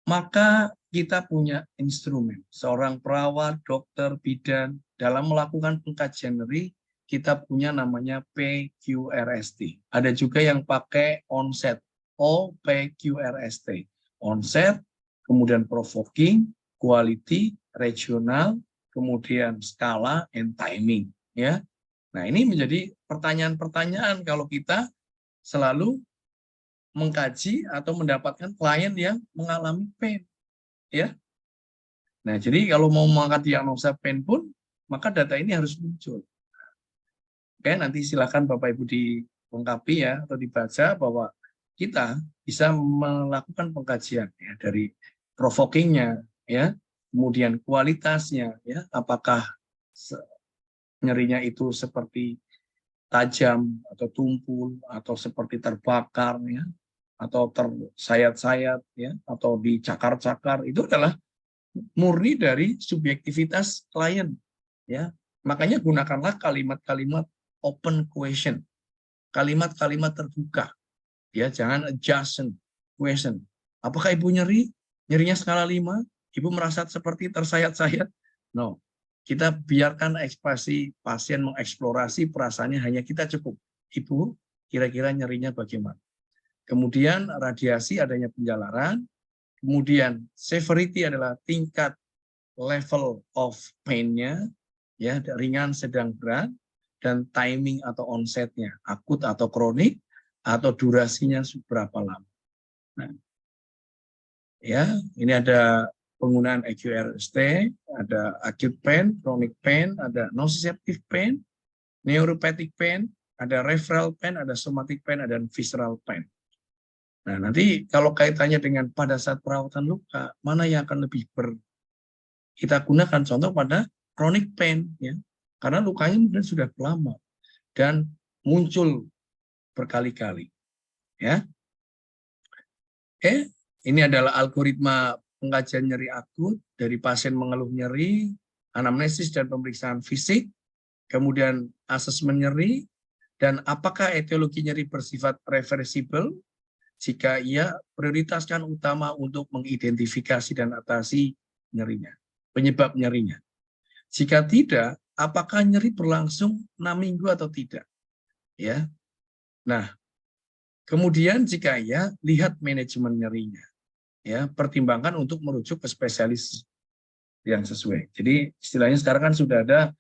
maka kita punya instrumen, seorang perawat, dokter, bidan, dalam melakukan pengkajian nyeri, kita punya namanya PQRST. Ada juga yang pakai onset, OPQRST. Onset, kemudian provoking, quality, regional, kemudian skala, and timing. Ya, nah ini menjadi pertanyaan-pertanyaan kalau kita selalu mengkaji atau mendapatkan klien yang mengalami pain, ya. Nah, jadi kalau mau mengangkat diagnosa pain pun, maka data ini harus muncul. Oke, nanti silakan Bapak Ibu dilengkapi ya atau dibaca bahwa kita bisa melakukan pengkajian ya dari provokingnya, ya, kemudian kualitasnya, ya, apakah nyerinya itu seperti tajam atau tumpul atau seperti terbakar, ya, atau tersayat-sayat, ya, atau dicakar-cakar, itu adalah murni dari subjektivitas klien, ya. Makanya gunakanlah kalimat-kalimat open question, kalimat-kalimat terbuka, ya, jangan adjacent question. Apakah Ibu nyerinya skala 5? Ibu merasa seperti tersayat-sayat? No. Kita biarkan ekspresi pasien mengeksplorasi perasaannya, hanya kita cukup. Ibu, kira-kira nyerinya bagaimana? Kemudian radiasi, adanya penjalaran. Kemudian severity adalah tingkat level of pain-nya, ya, ringan, sedang, berat, dan timing atau onsetnya, akut atau kronik, atau durasinya seberapa lama. Nah, ya, ini ada penggunaan EQRST, ada acute pain, chronic pain, ada nociceptive pain, neuropathic pain, ada referral pain, ada somatic pain, ada visceral pain. Nah, nanti kalau kaitannya dengan pada saat perawatan luka, mana yang akan lebih kita gunakan contoh pada chronic pain, ya, karena lukanya mungkin sudah lama dan muncul berkali-kali, ya. Oke, ini adalah algoritma pengkajian nyeri akut dari pasien mengeluh nyeri, anamnesis dan pemeriksaan fisik, kemudian asesmen nyeri, dan apakah etiologi nyeri bersifat reversible. Jika iya, prioritaskan utama untuk mengidentifikasi dan atasi nyerinya, penyebab nyerinya. Jika tidak, apakah nyeri berlangsung 6 minggu atau tidak? Ya. Nah, kemudian jika iya, lihat manajemen nyerinya. Ya, pertimbangkan untuk merujuk ke spesialis yang sesuai. Jadi istilahnya sekarang kan sudah ada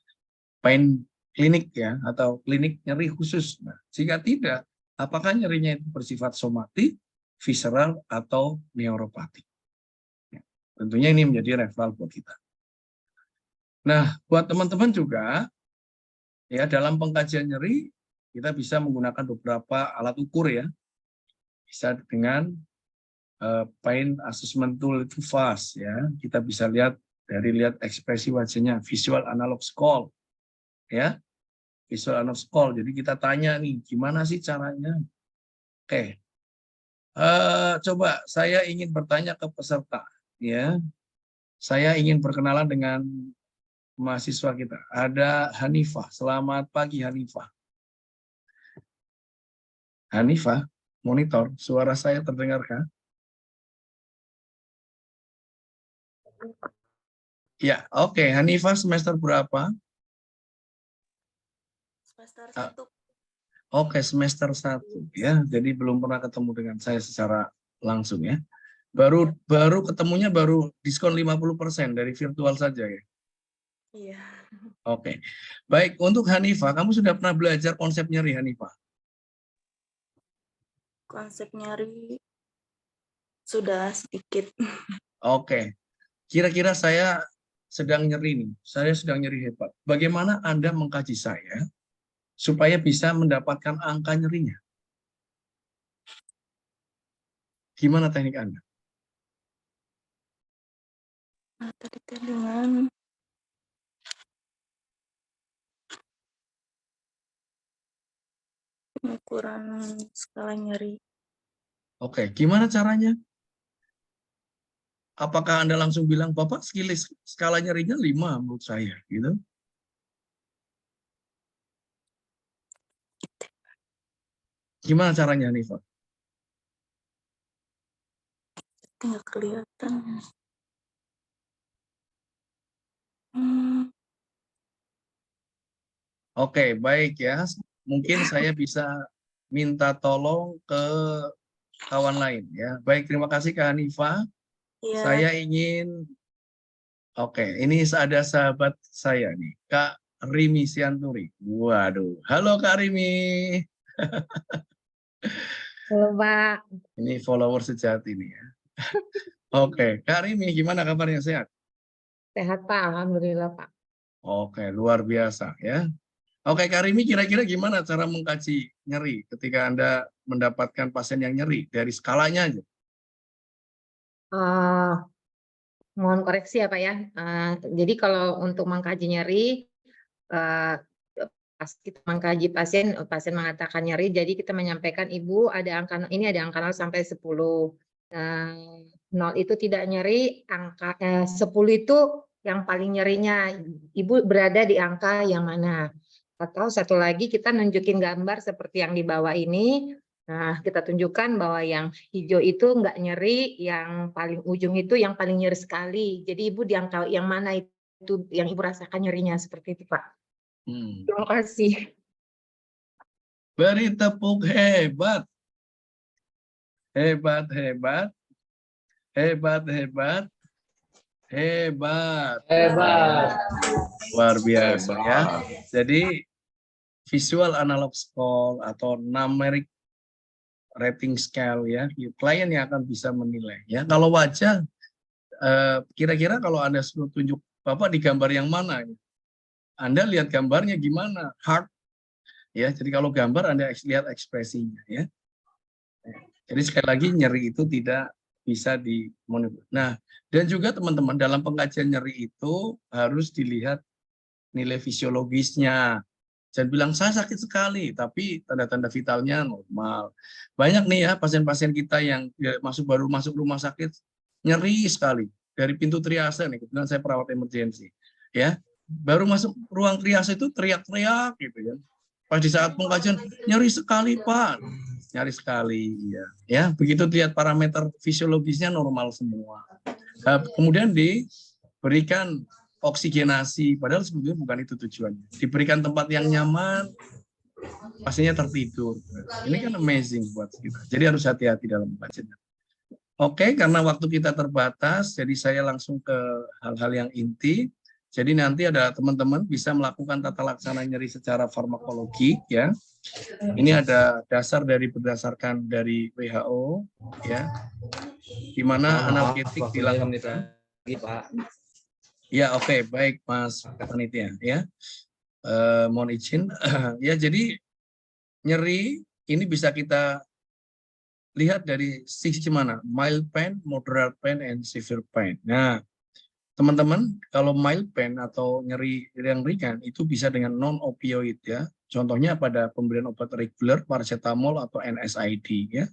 pain klinik, ya, atau klinik nyeri khusus. Nah, jika tidak, apakah nyerinya itu bersifat somatik, visceral, atau neuropatik? Ya, tentunya ini menjadi referral buat kita. Nah, buat teman-teman juga, ya, dalam pengkajian nyeri kita bisa menggunakan beberapa alat ukur, ya. Bisa dengan pain assessment tool itu FAST, ya. Kita bisa lihat ekspresi wajahnya, visual analog scale, ya. Visual analog scale. Jadi kita tanya nih, gimana sih caranya? Oke. Coba saya ingin bertanya ke peserta, ya. Saya ingin berkenalan dengan mahasiswa kita. Ada Hanifah. Selamat pagi, Hanifah. Hanifah, monitor, suara saya terdengarkah? Ya, oke. Hanifah semester berapa? Semester 1. Oke, semester 1, ya. Jadi belum pernah ketemu dengan saya secara langsung, ya. Baru ketemunya baru diskon 50% dari virtual saja, ya. Iya. Oke. Baik, untuk Hanifah, kamu sudah pernah belajar konsep nyeri, Hanifah? Konsep nyeri sudah sedikit. Oke. Kira-kira saya sedang nyeri nih, saya sedang nyeri hebat. Bagaimana Anda mengkaji saya supaya bisa mendapatkan angka nyerinya? Gimana teknik Anda? Nah, tadi teh dengan pengukuran skala nyeri. Oke, gimana caranya? Apakah Anda langsung bilang, Bapak skala nyerinya 5 menurut saya, gitu? Gimana caranya, Nifa? Nggak kelihatan. Hmm, Oke, baik ya. Mungkin saya bisa minta tolong ke kawan lain ya. Baik, terima kasih Kak Hanifa. ya, Saya ingin, oke, ini ada sahabat saya nih, Kak Rimi Sianturi. Waduh, halo Kak Rimi. Halo, Pak. Ini follower sejati nih ya. Oke, Kak Rimi, gimana kabarnya, sehat? Sehat, Pak. Alhamdulillah, Pak. Oke, luar biasa ya. Oke, Kak Rimi, kira-kira gimana cara mengkaji nyeri ketika Anda mendapatkan pasien yang nyeri dari skalanya aja? Eh, mohon koreksi ya, Pak ya. Jadi kalau untuk mengkaji nyeri, eh, pas kita mengkaji pasien, pasien mengatakan nyeri, jadi kita menyampaikan Ibu ada angka ini, ada angka 0 sampai 10. 0 itu tidak nyeri, angka 10 itu yang paling nyerinya. Ibu berada di angka yang mana? Atau satu lagi kita nunjukin gambar seperti yang di bawah ini. Nah, kita tunjukkan bahwa yang hijau itu enggak nyeri, yang paling ujung itu yang paling nyeri sekali. Jadi Ibu di angka yang mana itu yang Ibu rasakan nyerinya, seperti itu, Pak. Terima kasih. Beri tepuk hebat. Hebat, hebat. Hebat, hebat. Hebat. Hebat. Luar biasa ya. Hebat. Jadi visual analog score atau numeric rating scale ya, klien yang akan bisa menilai ya. Kalau wajah, kira-kira kalau Anda suruh tunjuk Bapak di gambar yang mana? Anda lihat gambarnya gimana? Heart ya. Jadi kalau gambar Anda lihat ekspresinya ya. Jadi sekali lagi nyeri itu tidak bisa dimonitor. Nah, dan juga teman-teman dalam pengkajian nyeri itu harus dilihat nilai fisiologisnya. Jangan bilang saya sakit sekali, tapi tanda-tanda vitalnya normal. Banyak nih ya pasien-pasien kita yang baru masuk rumah sakit nyeri sekali dari pintu triase nih. Kebetulan saya perawat emergensi, ya baru masuk ruang triase itu teriak-teriak gitu ya. Pas di saat pengkajian nyeri sekali Pak, nyeri sekali ya. Begitu lihat parameter fisiologisnya normal semua. Kemudian diberikan oksigenasi, padahal sebetulnya bukan itu tujuannya. Diberikan tempat yang nyaman, pasiennya tertidur. Ini kan amazing buat kita. Jadi harus hati-hati dalam kajian. Oke, karena waktu kita terbatas, jadi saya langsung ke hal-hal yang inti. Jadi nanti ada teman-teman bisa melakukan tata laksana nyeri secara farmakologi ya. Ini ada berdasarkan dari WHO ya. Di mana analgetik dilakukan. Pak. Ya, oke, baik Mas Panitia ya. Mohon izin. Ya, jadi nyeri ini bisa kita lihat dari sisi mana? Mild pain, moderate pain, and severe pain. Nah, teman-teman, kalau mild pain atau nyeri yang ringan itu bisa dengan non-opioid ya. Contohnya pada pemberian obat reguler, paracetamol atau NSAID ya.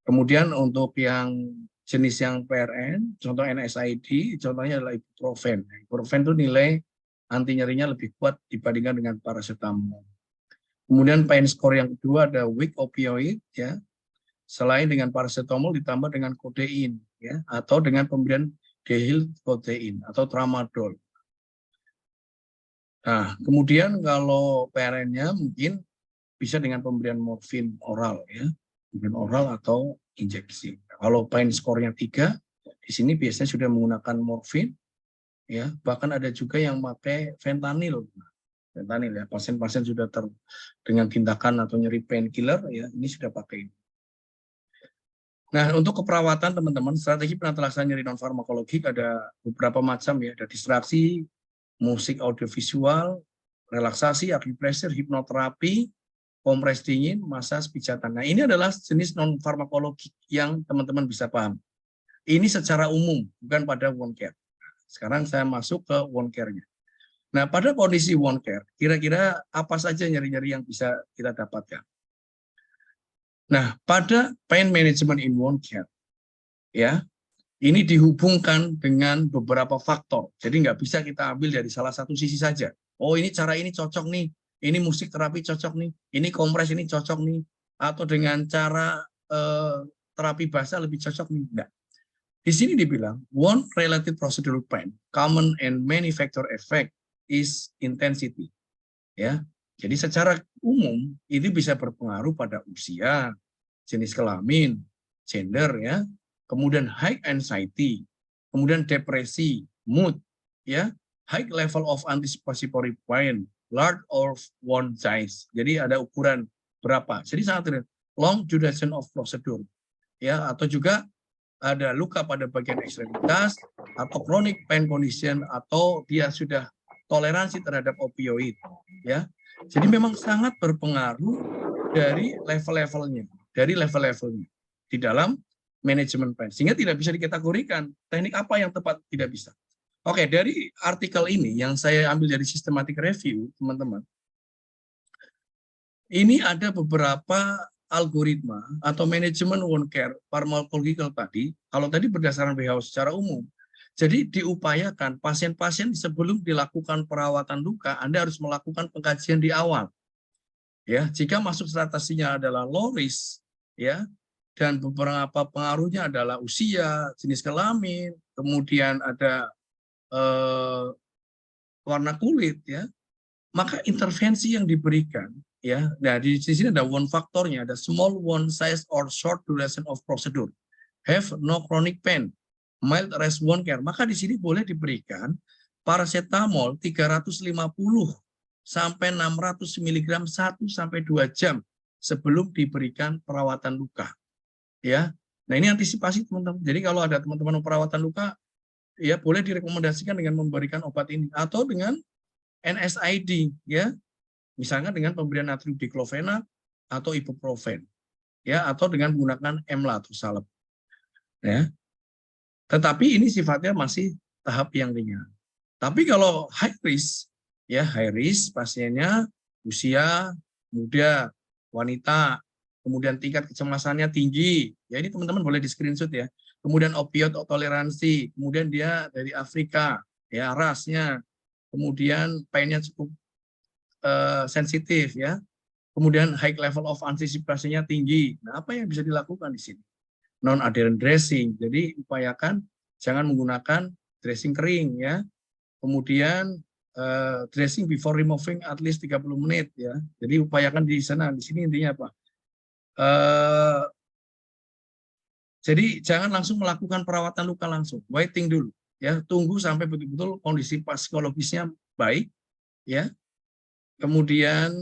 Kemudian untuk yang jenis yang PRN, contoh NSAID, contohnya adalah ibuprofen. Ibuprofen itu nilai anti nyerinya lebih kuat dibandingkan dengan paracetamol. Kemudian pain score yang kedua ada weak opioid ya. Selain dengan paracetamol ditambah dengan kodein ya, atau dengan pemberian dehydrokodein atau tramadol. Nah, kemudian kalau PRN-nya mungkin bisa dengan pemberian morfin oral ya, morfin oral atau injeksi. Kalau pain score-nya 3, di sini biasanya sudah menggunakan morfin, ya. Bahkan ada juga yang pakai fentanyl. Fentanyl ya, pasien-pasien sudah dengan tindakan atau nyeri painkiller ya, ini sudah pakai. Nah, untuk keperawatan teman-teman, strategi penata laksana nyeri non farmakologik ada beberapa macam ya, ada distraksi, musik audiovisual, relaksasi, akupressure, hipnoterapi, kompres dingin, masas, pijatan. Nah, ini adalah jenis non farmakologik yang teman-teman bisa paham. Ini secara umum, bukan pada wound care. Sekarang saya masuk ke wound care-nya. Nah, pada kondisi wound care, kira-kira apa saja nyeri-nyeri yang bisa kita dapatkan? Nah, pada pain management in wound care, ya, ini dihubungkan dengan beberapa faktor. Jadi nggak bisa kita ambil dari salah satu sisi saja. Oh, ini cara ini cocok nih, ini musik terapi cocok nih, ini kompres ini cocok nih, atau dengan cara terapi basah lebih cocok nih. Enggak. Di sini dibilang, wound related procedural pain, common and many factor effect is intensity. Ya, jadi secara umum ini bisa berpengaruh pada usia, jenis kelamin, gender ya, kemudian high anxiety, kemudian depresi, mood ya, high level of anticipatory pain, large of wound size. Jadi ada ukuran berapa. Jadi sangat long duration of procedure ya, atau juga ada luka pada bagian ekstremitas atau chronic pain condition atau dia sudah toleransi terhadap opioid ya. Jadi memang sangat berpengaruh dari level-levelnya, di dalam manajemen pain. Sehingga tidak bisa dikategorikan teknik apa yang tepat, tidak bisa. Oke, dari artikel ini yang saya ambil dari systematic review, teman-teman. Ini ada beberapa algoritma atau manajemen wound care pharmacological tadi, kalau tadi berdasarkan WHO secara umum. Jadi diupayakan pasien-pasien sebelum dilakukan perawatan luka, Anda harus melakukan pengkajian di awal. Ya, jika masuk stratasinya adalah low risk, ya, dan beberapa pengaruhnya adalah usia, jenis kelamin, kemudian ada warna kulit, ya, maka intervensi yang diberikan, ya, nah di sini ada wound faktornya, ada small wound size or short duration of procedure, have no chronic pain, mild rest wound care, maka di sini boleh diberikan paracetamol 350 sampai 600 mg 1 sampai 2 jam sebelum diberikan perawatan luka. Ya. Nah, ini antisipasi teman-teman. Jadi kalau ada teman-teman perawatan luka, ya boleh direkomendasikan dengan memberikan obat ini atau dengan NSAID, ya. Misalnya dengan pemberian natrium diklofenak atau ibuprofen. Ya, atau dengan menggunakan EMLA atau salep. Ya. Tetapi ini sifatnya masih tahap yang ringan. Tapi kalau high risk, ya high risk pasiennya usia muda, wanita, kemudian tingkat kecemasannya tinggi. Ya ini teman-teman boleh di screenshot ya. Kemudian opioid toleransi, kemudian dia dari Afrika, ya rasnya, kemudian painnya cukup sensitif ya. Kemudian high level of antisipasinya tinggi. Nah, apa yang bisa dilakukan di sini? Non-adherent dressing. Jadi upayakan jangan menggunakan dressing kering ya. Kemudian dressing before removing at least 30 menit ya. Jadi upayakan di sana. Di sini intinya apa? Jadi jangan langsung melakukan perawatan luka langsung. Waiting dulu ya. Tunggu sampai betul-betul kondisi psikologisnya baik ya. Kemudian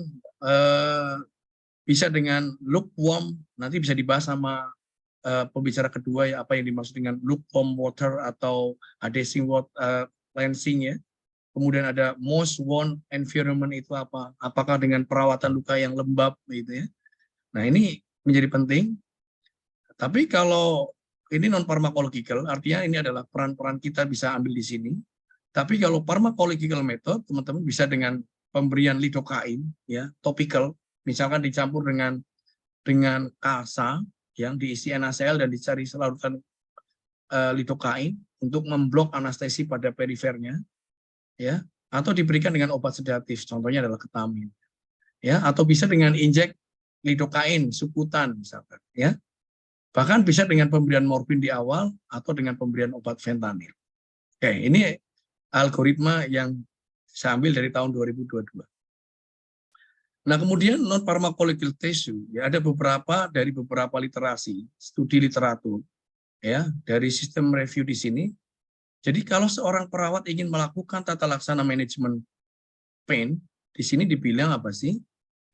bisa dengan lukewarm, nanti bisa dibahas sama pembicara kedua ya, apa yang dimaksud dengan lukewarm water atau adhesive water cleansing ya. Kemudian ada most wound environment itu apa? Apakah dengan perawatan luka yang lembab gitu ya. Nah, ini menjadi penting. Tapi kalau ini non pharmacological, artinya ini adalah peran-peran kita bisa ambil di sini. Tapi kalau pharmacological method, teman-teman bisa dengan pemberian lidocaine ya, topical, misalkan dicampur dengan kasa yang diisi NaCl dan dicari larutan lidocaine untuk memblok anestesi pada perifernya ya, atau diberikan dengan obat sedatif, contohnya adalah ketamin ya, atau bisa dengan injek lidocaine subkutan misalkan ya, bahkan bisa dengan pemberian morfin di awal atau dengan pemberian obat fentanyl. Oke, ini algoritma yang saya ambil dari tahun 2022. Nah, kemudian non pharmacological tissue ya, ada beberapa literasi, studi literatur ya, dari sistem review di sini. Jadi kalau seorang perawat ingin melakukan tata laksana manajemen pain, di sini dibilang apa sih?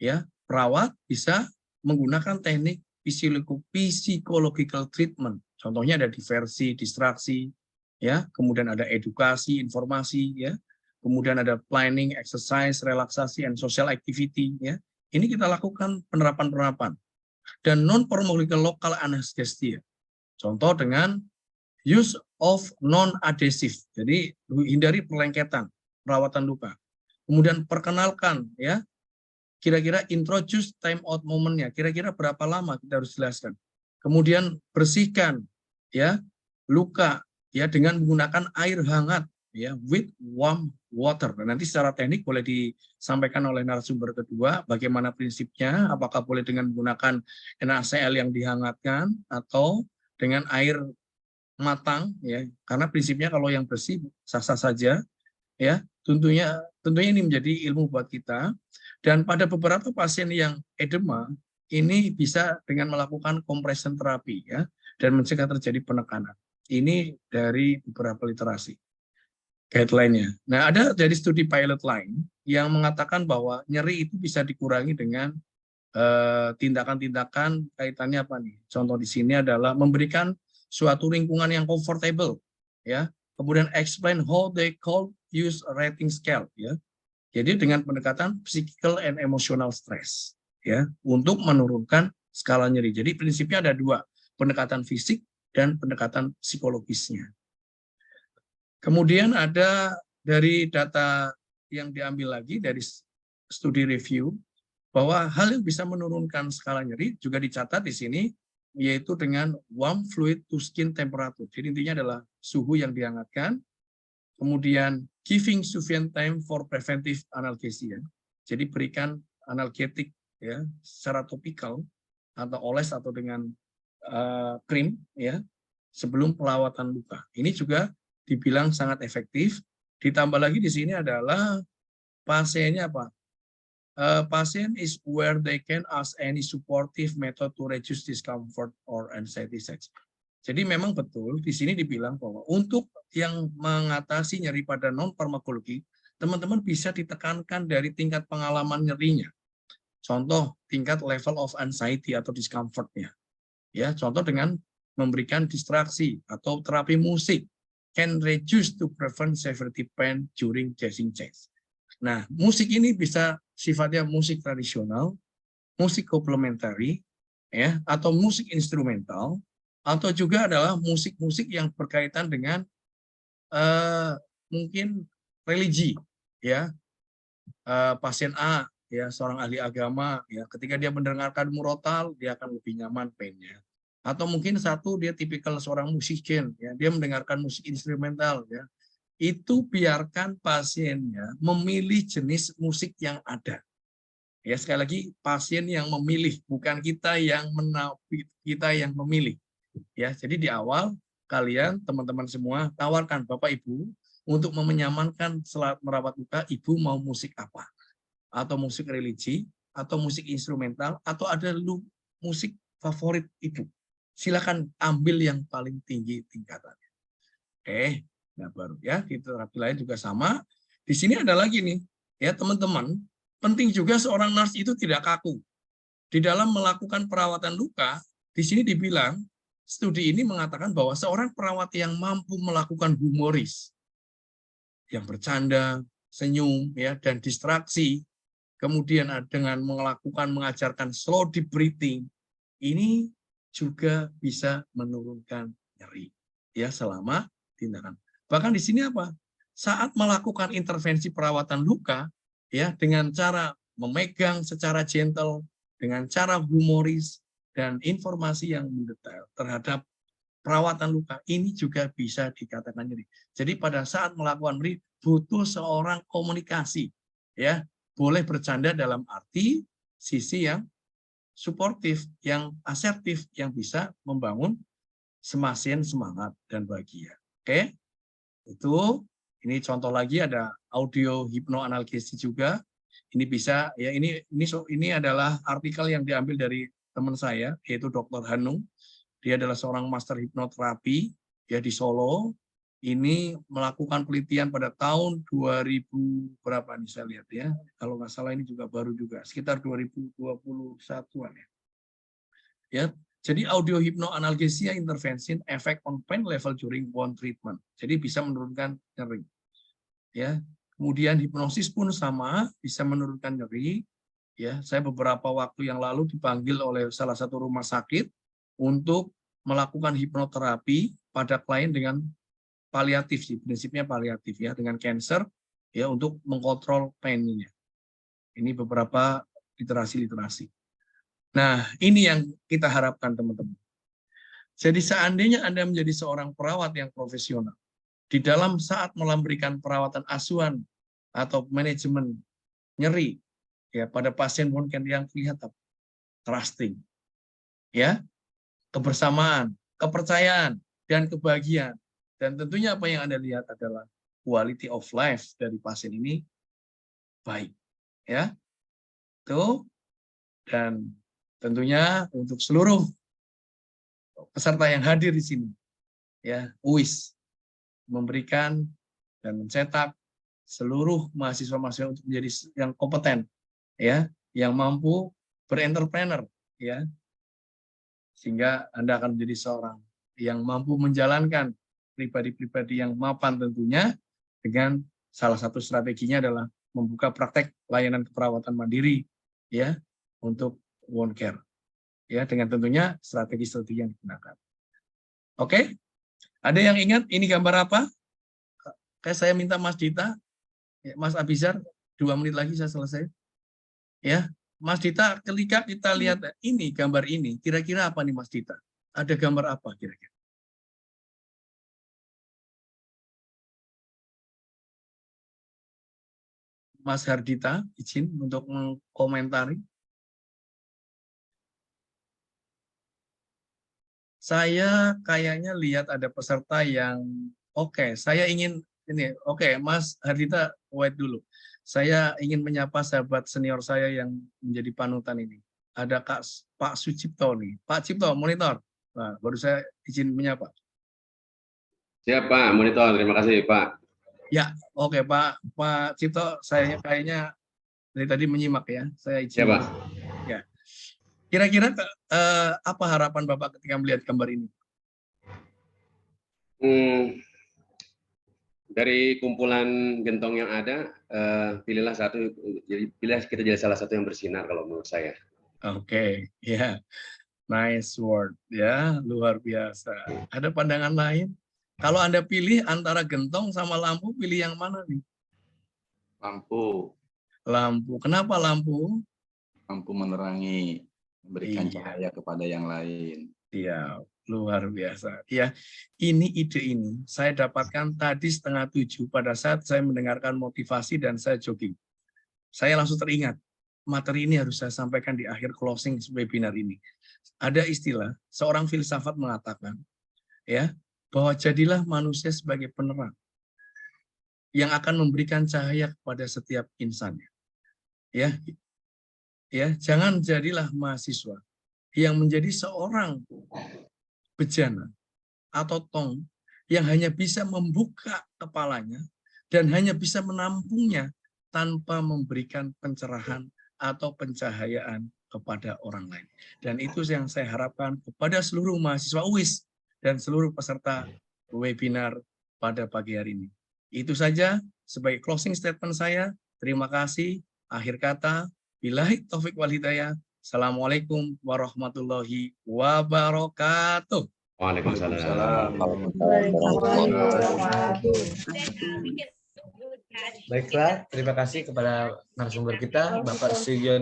Ya, perawat bisa menggunakan teknik psychological treatment. Contohnya ada diversi, distraksi, ya, kemudian ada edukasi, informasi, ya, kemudian ada planning, exercise, relaksasi, and social activity, ya. Ini kita lakukan penerapan-penerapan. Dan non-pharmacological local anesthesia. Contoh dengan use of non-adhesive. Jadi hindari perlengketan, perawatan luka. Kemudian perkenalkan, ya, kira-kira introduce time out momennya, kira-kira berapa lama kita harus jelaskan. Kemudian bersihkan, ya, luka, ya, dengan menggunakan air hangat, ya, with warm water. Dan nanti secara teknik boleh disampaikan oleh narasumber kedua bagaimana prinsipnya, apakah boleh dengan menggunakan NaCl yang dihangatkan atau dengan air matang, ya, karena prinsipnya kalau yang bersih sah-sah saja, ya, tentunya ini menjadi ilmu buat kita. Dan pada beberapa pasien yang edema ini bisa dengan melakukan compression terapi, ya, dan mencegah terjadi penekanan. Ini dari beberapa literasi guideline-nya. Nah, ada dari studi pilot lain yang mengatakan bahwa nyeri itu bisa dikurangi dengan tindakan-tindakan kaitannya apa nih? Contoh di sini adalah memberikan suatu lingkungan yang comfortable, ya. Kemudian explain how they call use rating scale, ya. Jadi dengan pendekatan physical and emotional stress, ya, untuk menurunkan skala nyeri. Jadi prinsipnya ada dua, pendekatan fisik dan pendekatan psikologisnya. Kemudian ada dari data yang diambil lagi dari studi review bahwa hal yang bisa menurunkan skala nyeri juga dicatat di sini, yaitu dengan warm fluid to skin temperature. Jadi intinya adalah suhu yang dihangatkan, kemudian giving sufficient time for preventive analgesia. Jadi berikan analgetik, ya, secara topikal atau oles atau dengan krim, ya, sebelum perawatan luka. Ini juga dibilang sangat efektif. Ditambah lagi di sini adalah pasiennya apa? Pasien is where they can ask any supportive method to reduce discomfort or anxiety. Jadi memang betul di sini dibilang bahwa untuk yang mengatasi nyeri pada non-farmakologi, teman-teman bisa ditekankan dari tingkat pengalaman nyerinya. Contoh tingkat level of anxiety atau discomfortnya. Ya, contoh dengan memberikan distraksi atau terapi musik can reduce to prevent severity pain during jazzing checks. Nah, musik ini bisa sifatnya musik tradisional, musik komplementari, ya, atau musik instrumental, atau juga adalah musik-musik yang berkaitan dengan mungkin religi, ya. Pasien A, ya, seorang ahli agama, ya, ketika dia mendengarkan murotal, dia akan lebih nyaman painnya. Atau mungkin satu dia tipikal seorang musician, ya, dia mendengarkan musik instrumental, ya. Itu biarkan pasiennya memilih jenis musik yang ada. Ya, sekali lagi pasien yang memilih, bukan kita yang memilih. Ya, jadi di awal kalian teman-teman semua tawarkan Bapak Ibu untuk menyamankan setelah merawat luka, Ibu mau musik apa? Atau musik religi, atau musik instrumental, atau ada musik favorit Ibu. Silakan ambil yang paling tinggi tingkatannya. Oke. Nah, baru ya, di terapi lain juga sama. Di sini ada lagi nih, ya teman-teman, penting juga seorang nurse itu tidak kaku. Di dalam melakukan perawatan luka, di sini dibilang, studi ini mengatakan bahwa seorang perawat yang mampu melakukan humoris, yang bercanda, senyum, ya, dan distraksi, kemudian dengan mengajarkan slow deep breathing, ini juga bisa menurunkan nyeri, ya, selama tindakan. Bahkan di sini apa? Saat melakukan intervensi perawatan luka, ya, dengan cara memegang secara gentle, dengan cara humoris dan informasi yang mendetail terhadap perawatan luka, ini juga bisa dikatakan nyeri. Jadi pada saat melakukan nyeri butuh seorang komunikasi, ya, boleh bercanda dalam arti sisi yang suportif, yang asertif, yang bisa membangun pasien semangat dan bahagia. Oke? Itu ini contoh lagi ada audio hipnoanalgesia juga. Ini bisa, ya, ini adalah artikel yang diambil dari teman saya, yaitu Dr. Hanung. Dia adalah seorang master hipnoterapi, ya, di Solo. Ini melakukan penelitian pada tahun 2000 berapa nih saya lihat, ya. Kalau nggak salah ini juga baru juga, sekitar 2021-an, ya. Ya, jadi audio hypnoanalgesia intervention effect on pain level during wound treatment. Jadi bisa menurunkan nyeri. Ya, kemudian hipnosis pun sama, bisa menurunkan nyeri. Ya, saya beberapa waktu yang lalu dipanggil oleh salah satu rumah sakit untuk melakukan hipnoterapi pada klien dengan paliatif sih, prinsipnya paliatif ya, dengan cancer ya, untuk mengkontrol pain-nya. Ini beberapa literasi. Nah, ini yang kita harapkan teman-teman. Jadi seandainya Anda menjadi seorang perawat yang profesional, di dalam saat memberikan perawatan asuhan atau manajemen nyeri ya pada pasien wound care yang kelihatan trusting, ya, kebersamaan, kepercayaan, dan kebahagiaan. Dan tentunya apa yang Anda lihat adalah quality of life dari pasien ini baik, ya. Tuh. Dan tentunya untuk seluruh peserta yang hadir di sini, ya, UIS memberikan dan mencetak seluruh mahasiswa-mahasiswa untuk menjadi yang kompeten, ya, yang mampu berentrepreneur, ya, sehingga Anda akan menjadi seorang yang mampu menjalankan pribadi-pribadi yang mapan tentunya, dengan salah satu strateginya adalah membuka praktek layanan keperawatan mandiri, ya, untuk wound care, ya, dengan tentunya strategi-strategi yang digunakan. Oke, ada yang ingat ini gambar apa? Kayak saya minta Mas Dita, ya, Mas Abizar, 2 menit lagi saya selesai. Ya, Mas Dita, ketika kita lihat ini gambar ini, kira-kira apa nih Mas Dita? Ada gambar apa kira-kira? Mas Hardita, izin untuk mengkomentari. Saya kayaknya lihat ada peserta yang oke. Saya ingin ini, oke, Mas Hardita, wait dulu. Saya ingin menyapa sahabat senior saya yang menjadi panutan ini. Ada Pak Sucipto nih. Pak Cipto, monitor. Nah, baru saya izin menyapa. Siap Pak, monitor. Terima kasih Pak. Ya, oke Pak Cipto, saya kayaknya dari tadi menyimak ya. Saya izin. Ya Pak. Ya. Kira-kira apa harapan Bapak ketika melihat gambar ini? Dari kumpulan gentong yang ada, pilihlah satu. Pilih kita jadi salah satu yang bersinar kalau menurut saya. Oke, ya, nice word, ya, luar biasa. Ada pandangan lain? Kalau Anda pilih antara gentong sama lampu, pilih yang mana nih? Lampu. Lampu. Kenapa lampu? Lampu menerangi, memberikan Iya. cahaya kepada yang lain. Iya, luar biasa. Ya, ini ide ini saya dapatkan tadi 6:30 pada saat saya mendengarkan motivasi dan saya jogging. Saya langsung teringat, materi ini harus saya sampaikan di akhir closing webinar ini. Ada istilah, seorang filsafat mengatakan, ya, bahwa jadilah manusia sebagai penerang yang akan memberikan cahaya kepada setiap insannya. Ya, jangan jadilah mahasiswa yang menjadi seorang bejana atau tong yang hanya bisa membuka kepalanya dan hanya bisa menampungnya tanpa memberikan pencerahan atau pencahayaan kepada orang lain. Dan itu yang saya harapkan kepada seluruh mahasiswa UIS dan seluruh peserta webinar pada pagi hari ini. Itu saja sebagai closing statement saya. Terima kasih. Akhir kata, billahi taufik wal hidayah. Assalamualaikum warahmatullahi wabarakatuh. Waalaikumsalam. Baiklah, terima kasih kepada narasumber kita, Bapak Sugiono